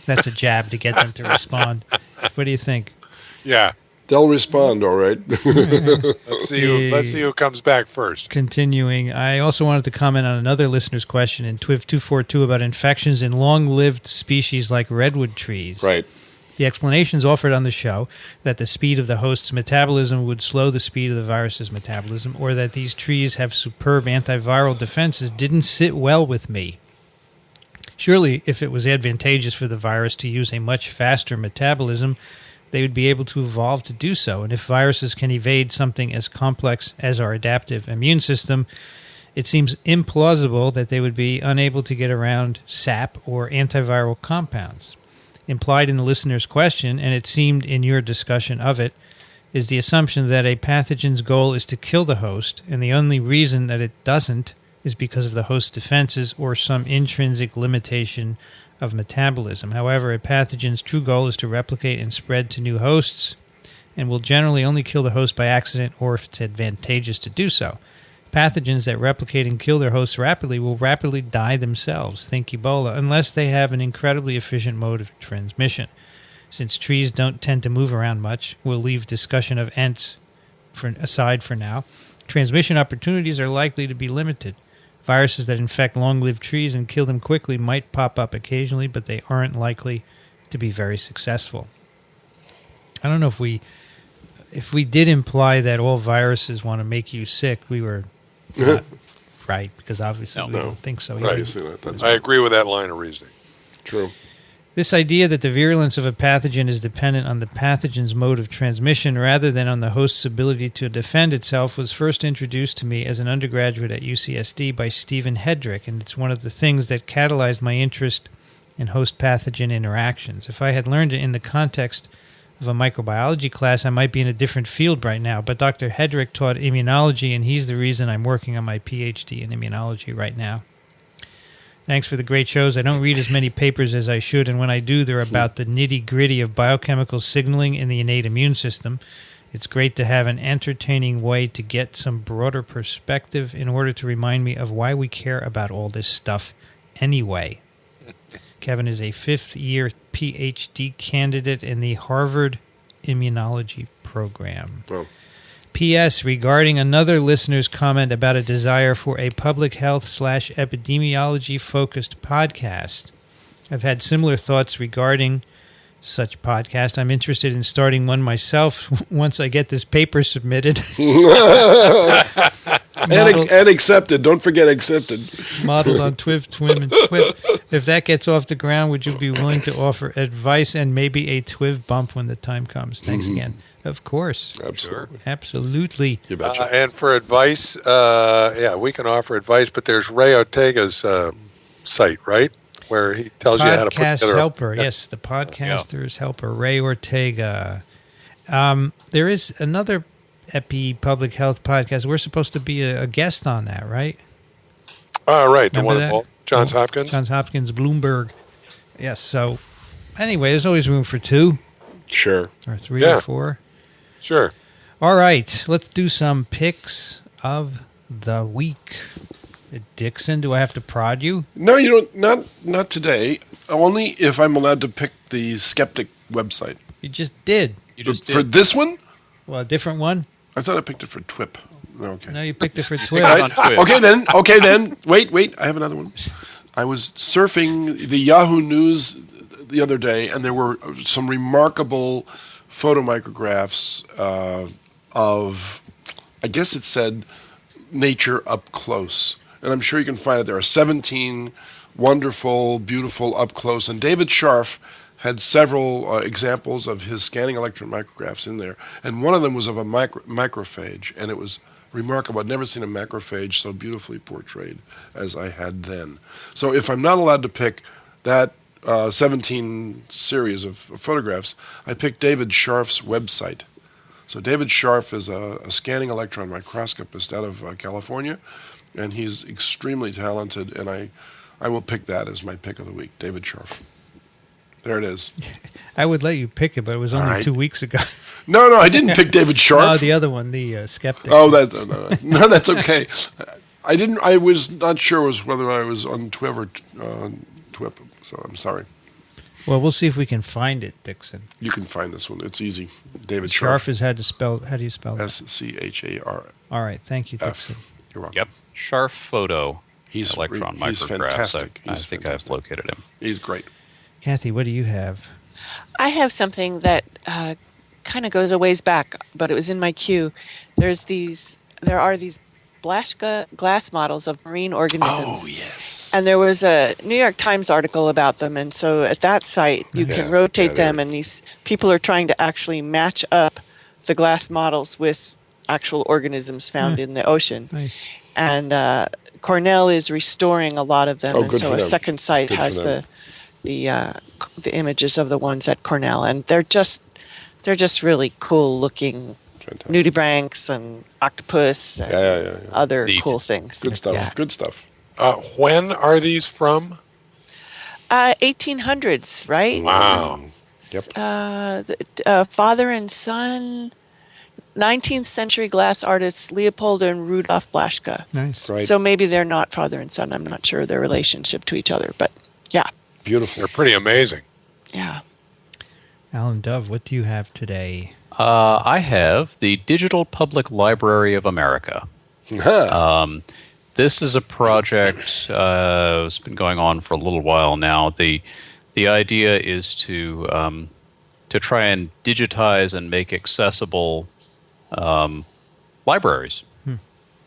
That's a jab to get them to respond. What do you think? Yeah. They'll respond, all right. Let's see who comes back first. Continuing, I also wanted to comment on another listener's question in TWiV 242 about infections in long-lived species like redwood trees. Right. The explanations offered on the show that the speed of the host's metabolism would slow the speed of the virus's metabolism, or that these trees have superb antiviral defenses, didn't sit well with me. Surely, if it was advantageous for the virus to use a much faster metabolism, they would be able to evolve to do so. And if viruses can evade something as complex as our adaptive immune system, it seems implausible that they would be unable to get around SAP or antiviral compounds. Implied in the listener's question, and it seemed in your discussion of it, is the assumption that a pathogen's goal is to kill the host, and the only reason that it doesn't is because of the host's defenses or some intrinsic limitation of metabolism. However, a pathogen's true goal is to replicate and spread to new hosts, and will generally only kill the host by accident or if it's advantageous to do so. Pathogens that replicate and kill their hosts rapidly will rapidly die themselves, think Ebola, unless they have an incredibly efficient mode of transmission. Since trees don't tend to move around much, we'll leave discussion of ants aside for now. Transmission opportunities are likely to be limited. Viruses that infect long-lived trees and kill them quickly might pop up occasionally, but they aren't likely to be very successful. I don't know if we did imply that all viruses want to make you sick, we were not right, because obviously we don't think so either. Right. I agree with that line of reasoning. True. This idea that the virulence of a pathogen is dependent on the pathogen's mode of transmission rather than on the host's ability to defend itself was first introduced to me as an undergraduate at UCSD by Stephen Hedrick, and it's one of the things that catalyzed my interest in host-pathogen interactions. If I had learned it in the context of a microbiology class, I might be in a different field right now, but Dr. Hedrick taught immunology, and he's the reason I'm working on my PhD in immunology right now. Thanks for the great shows. I don't read as many papers as I should, and when I do, they're about the nitty-gritty of biochemical signaling in the innate immune system. It's great to have an entertaining way to get some broader perspective in order to remind me of why we care about all this stuff anyway. Kevin is a fifth-year PhD candidate in the Harvard Immunology Program. Well, P.S. Regarding another listener's comment about a desire for a public health/epidemiology-focused podcast, I've had similar thoughts regarding such podcast. I'm interested in starting one myself once I get this paper submitted. and accepted. Don't forget accepted. Modeled on TWiV, TWiM, and TWiP. If that gets off the ground, would you be willing to offer advice and maybe a TWiV bump when the time comes? Thanks again. Of course. Absolutely. Absolutely. You betcha. And for advice, we can offer advice, but there's Ray Ortega's site, right? Where he tells you how to put Podcast together. helper, yes, the podcaster's helper, Ray Ortega. There is another Epi Public Health podcast. We're supposed to be a guest on that, right? Right, the Remember one that? at Johns Hopkins. Johns Hopkins, Bloomberg. Yes, so anyway, there's always room for 2 Sure. or 3 or 4. Sure. All right, let's do some picks of the week. Dickson, do I have to prod you? No, you don't. Not today. Only if I'm allowed to pick the Skeptic website. You just did. You just For did. this one? Well, a different one? I thought I picked it for TWiP. Okay. No, you picked it for Not Twitter. on Twitter. Okay then. Wait. I have another one. I was surfing the Yahoo News the other day, and there were some remarkable photomicrographs of, I guess it said, nature up close. And I'm sure you can find it. There are 17 wonderful, beautiful up close. And David Scharf had several examples of his scanning electron micrographs in there. And one of them was of a macrophage, and it was remarkable. I'd never seen a macrophage so beautifully portrayed as I had then. So if I'm not allowed to pick that 17 series of photographs, I picked David Scharf's website. So David Scharf is a scanning electron microscopist out of California, and he's extremely talented, and I will pick that as my pick of the week, David Scharf. There it is. I would let you pick it, but it was only All right. 2 weeks ago. No, I didn't pick David Scharf. No, the other one, the Skeptic. Oh, no, that's okay. I was not sure whether I was on TWiV or TWiP, so I'm sorry. Well, we'll see if we can find it, Dickson. You can find this one. It's easy. David Scharf Scharf. is how do you spell that? SCHARF. All right, thank you, Dickson. You're welcome. Yep. Scharf Photo. He's Electron he's micrographs. fantastic. I He's think fantastic. I've located him. He's great. Kathy, what do you have? I have something that kind of goes a ways back, but it was in my queue. There are these glass models of marine organisms. Oh, yes. And there was a New York Times article about them, and so at that site you can rotate them, and these people are trying to actually match up the glass models with actual organisms found in the ocean. Nice. And Cornell is restoring a lot of them, and good so for a them. second site Good for has them. the images of the ones at Cornell, and they're just really cool looking Fantastic. nudibranchs and octopus and Yeah. other Neat. cool things. Good stuff. Yeah. Good stuff. When are these from? 1800s, right? Wow. Yep. Father and son, 19th century glass artists Leopold and Rudolf Blaschka. Nice. Right. So maybe they're not father and son. I'm not sure their relationship to each other, but yeah, Beautiful. They're pretty amazing. yeah. Alan Dove, what do you have today? I have the Digital Public Library of America. This is a project it's been going on for a little while now. The idea is to try and digitize and make accessible libraries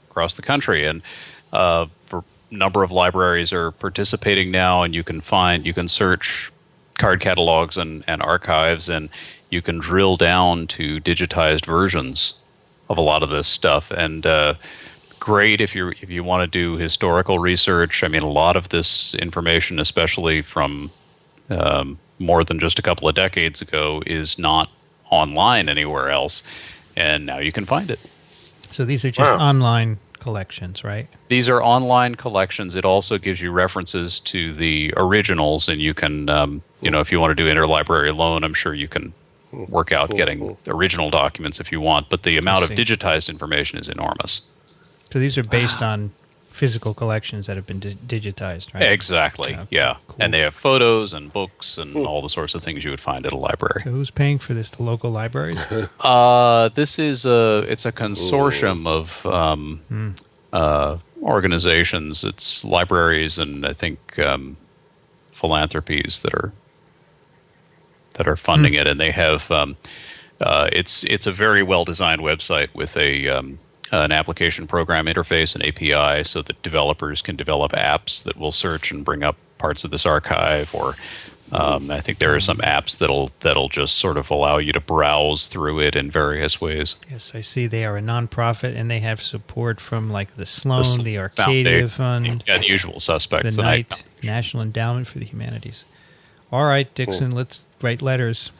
across the country, and for a number of libraries are participating now, and you can search card catalogs and archives, and you can drill down to digitized versions of a lot of this stuff. And great if you want to do historical research. I mean, a lot of this information, especially from more than just a couple of decades ago, is not online anywhere else, and now you can find it. So these are just Wow. online collections, right? These are online collections. It also gives you references to the originals, and you can, if you want to do interlibrary loan, I'm sure you can work out getting original documents if you want, but the amount of see. digitized information is enormous. So these are based on physical collections that have been digitized, right? Exactly, Okay, yeah. cool. And they have photos and books and all the sorts of things you would find at a library. So who's paying for this? The local libraries? This is it's a consortium of organizations. It's libraries and I think philanthropies that are funding it, and they have it's a very well designed website with an application program interface, an API, so that developers can develop apps that will search and bring up parts of this archive, or I think there are some apps that'll just sort of allow you to browse through it in various ways. Yes, I see they are a nonprofit, and they have support from like the Sloan, the Foundation, Arcadia Fund, yeah, the usual suspects. the Knight National Endowment for the Humanities. All right, Dickson, let's write letters.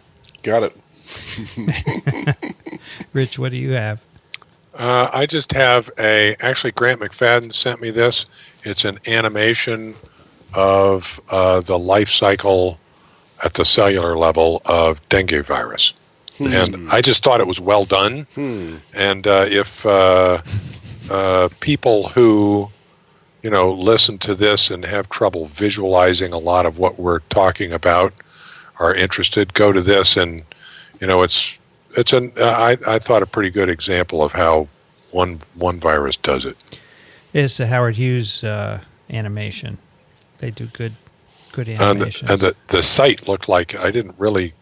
Got it. Rich, what do you have? I just have actually Grant McFadden sent me this. It's an animation of the life cycle at the cellular level of dengue virus. And I just thought it was well done. And if people who, listen to this and have trouble visualizing a lot of what we're talking about are interested, go to this, and I thought a pretty good example of how one virus does it. It's the Howard Hughes animation. They do good animations. And the site looked like, I didn't really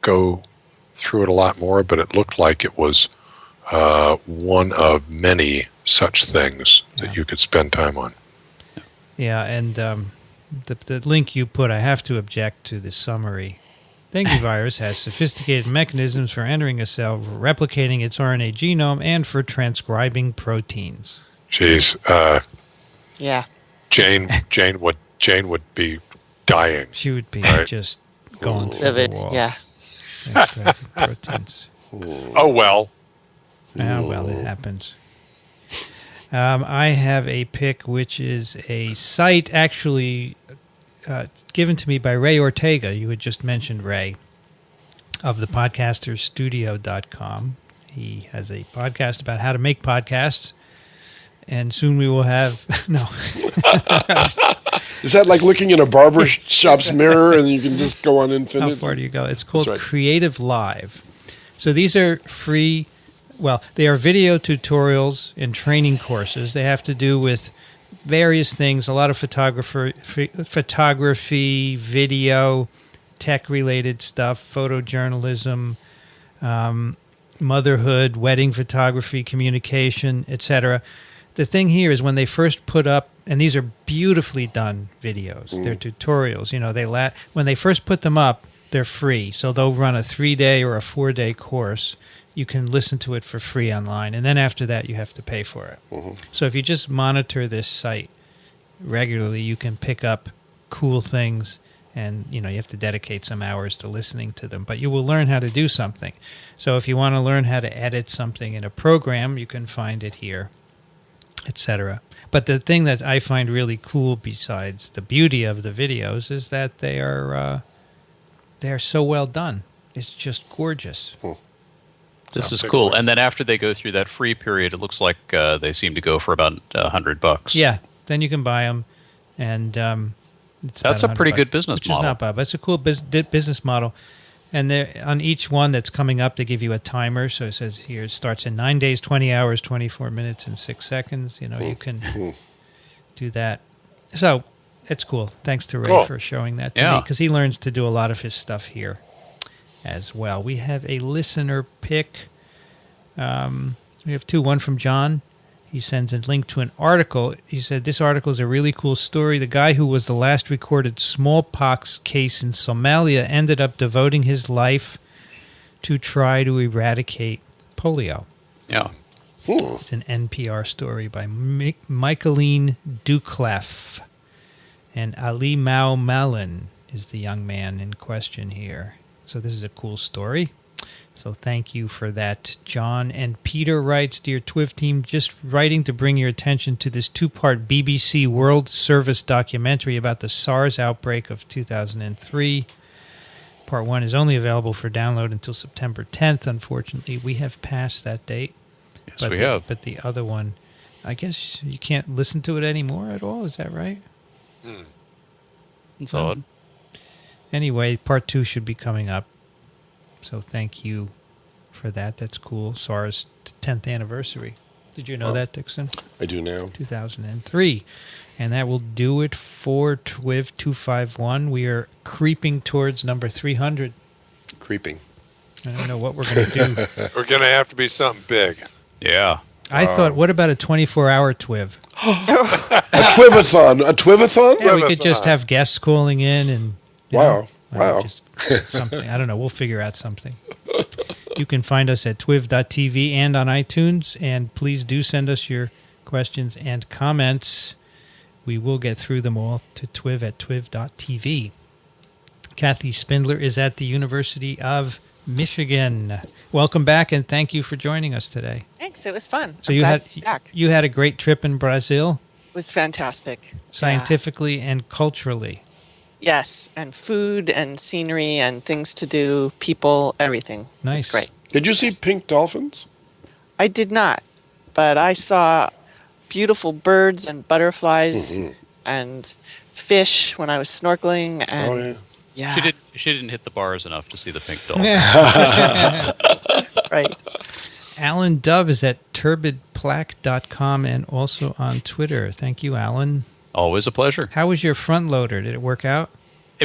go through it a lot more, but it looked like it was one of many such things that you could spend time on. Yeah, and the link you put, I have to object to the summary. Dengue virus has sophisticated mechanisms for entering a cell, replicating its RNA genome, and for transcribing proteins. Jeez. Yeah. Jane would be dying. She would be just going through Vivid, the wall. yeah. Transcribing proteins. Oh, well. Well, it happens. I have a pick, which is a site actually given to me by Ray Ortega. You had just mentioned Ray of the podcasterstudio.com. He has a podcast about how to make podcasts, and soon we will have no. Is that like looking in a barber shop's mirror and you can just go on infinite? How far do you go? It's called right. Creative Live. So these are free. Well, they are video tutorials and training courses. They have to do with various things, a lot of photography, video, tech-related stuff, photojournalism, motherhood, wedding photography, communication, etc. The thing here is when they first put up, and these are beautifully done videos, they're tutorials, when they first put them up, they're free. So they'll run a 3-day or a 4-day course. You can listen to it for free online, and then after that you have to pay for it. So if you just monitor this site regularly, you can pick up cool things, and you have to dedicate some hours to listening to them, but you will learn how to do something. So if you want to learn how to edit something in a program, you can find it here, etc. But the thing that I find really cool, besides the beauty of the videos, is that they are so well done. It's just gorgeous. This is cool. And then after they go through that free period, it looks like they seem to go for about $100. Yeah, then you can buy them, and that's a pretty good business model. Which model. is not bad, but it's a cool business model. And on each one that's coming up, they give you a timer. So it says here, it starts in 9 days, 20 hours, 24 minutes, and 6 seconds. You can do that. So it's cool. Thanks to Ray for showing that to me, because he learns to do a lot of his stuff here as well. We have a listener pick. We have two. One from John. He sends a link to an article. He said, this article is a really cool story. The guy who was the last recorded smallpox case in Somalia ended up devoting his life to try to eradicate polio. Yeah. It's an NPR story by Michaeline Duclef. And Ali Mao Malin is the young man in question here. So this is a cool story. So thank you for that, John. And Peter writes, Dear TWiV team, just writing to bring your attention to this 2-part BBC World Service documentary about the SARS outbreak of 2003. Part 1 is only available for download until September 10th. Unfortunately, we have passed that date. Yes, we have. But the other one, I guess you can't listen to it anymore at all. Is that right? It's odd. Anyway, Part 2 should be coming up. So thank you for that. That's cool. SARS 10th anniversary. Did you know that, Dickson? I do now. 2003. And that will do it for TWiV 251. We are creeping towards number 300. Creeping. I don't know what we're going to do. We're going to have to be something big. Yeah. I thought, what about a 24-hour TWiV? A TWiV-a-thon. A TWiV-a-thon? Yeah, we could just have guests calling in and... Wow. just something. I don't know. We'll figure out something. You can find us at twiv.tv and on iTunes. And please do send us your questions and comments. We will get through them all to TWiV at twiv.tv. Kathy Spindler is at the University of Michigan. Welcome back, and thank you for joining us today. Thanks. It was fun. So I'm you glad had to be back. you had a great trip in Brazil, It was fantastic. scientifically and culturally. Yes, and food and scenery and things to do, people, everything. It Nice. was great. Did you see pink dolphins? I did not, but I saw beautiful birds and butterflies and fish when I was snorkeling. And Oh, yeah. yeah, She didn't hit the bars enough to see the pink dolphin. right. Alan Dove is at turbidplaque.com and also on Twitter. Thank you, Alan. Always a pleasure. How was your front loader? Did it work out?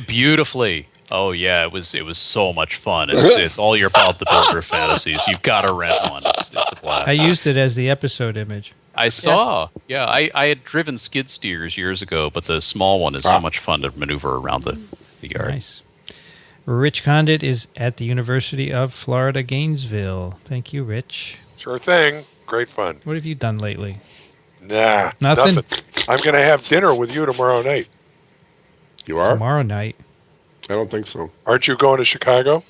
Beautifully. Oh yeah, it was so much fun. It's all your Bob the Builder fantasies. You've got to rent one. It's a blast. I used it as the episode image. I saw. Yeah, I had driven skid steers years ago, but the small one is so much fun to maneuver around the yard. Nice. Rich Condit is at the University of Florida, Gainesville. Thank you, Rich. Sure thing. Great fun. What have you done lately? Nah, Nothing? I'm going to have dinner with you tomorrow night. You are? Tomorrow night. I don't think so. Aren't you going to Chicago?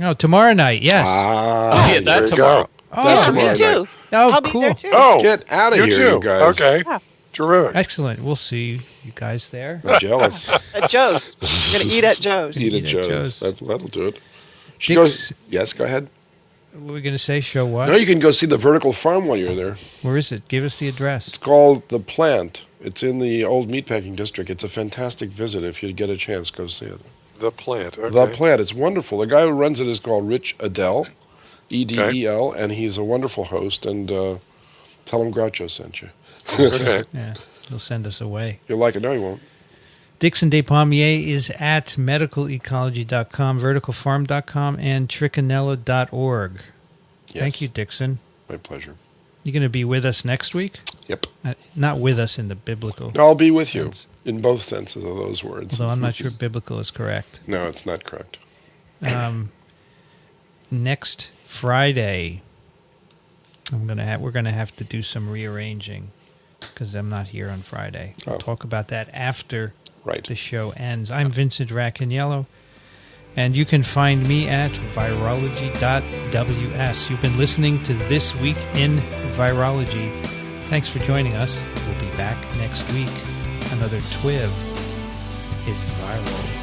Oh, tomorrow night, yes. Ah, Yeah, There that you tomorrow. go. Oh, That Me tomorrow too. night. Oh, I'll be cool. there too. Oh, Get out of you here, too. you guys. Okay. Yeah. Terrific. Excellent. We'll see you guys there. I'm jealous. At Joe's. We're going to eat at Joe's. Eat at Eat at Joe's. Joe's. That'll do it. Dix- Yes, go ahead. What were we going to say? Show what? No, you can go see the vertical farm while you're there. Where is it? Give us the address. It's called The Plant. It's in the old meatpacking district. It's a fantastic visit. If you get a chance, go see it. The plant. Okay. The Plant. It's wonderful. The guy who runs it is called Rich Edel, Edel, and he's a wonderful host. And tell him Groucho sent you. Okay. Yeah, he'll send us away. Oh, You'll like it. No, he won't. Dickson Despommier is at medicalecology.com, verticalfarm.com, and trichinella.org. Yes. Thank you, Dickson. My pleasure. You going to be with us next week? Yep. Not with us in the biblical. No, I'll be with you sense. in both senses of those words. Although I'm not sure biblical is correct. No, it's not correct. Next Friday, we're gonna have to do some rearranging because I'm not here on Friday. We'll talk about that after Right. the show ends. I'm Vincent Racaniello, and you can find me at virology.ws. You've been listening to This Week in Virology. Thanks for joining us. We'll be back next week. Another TWiV is viral.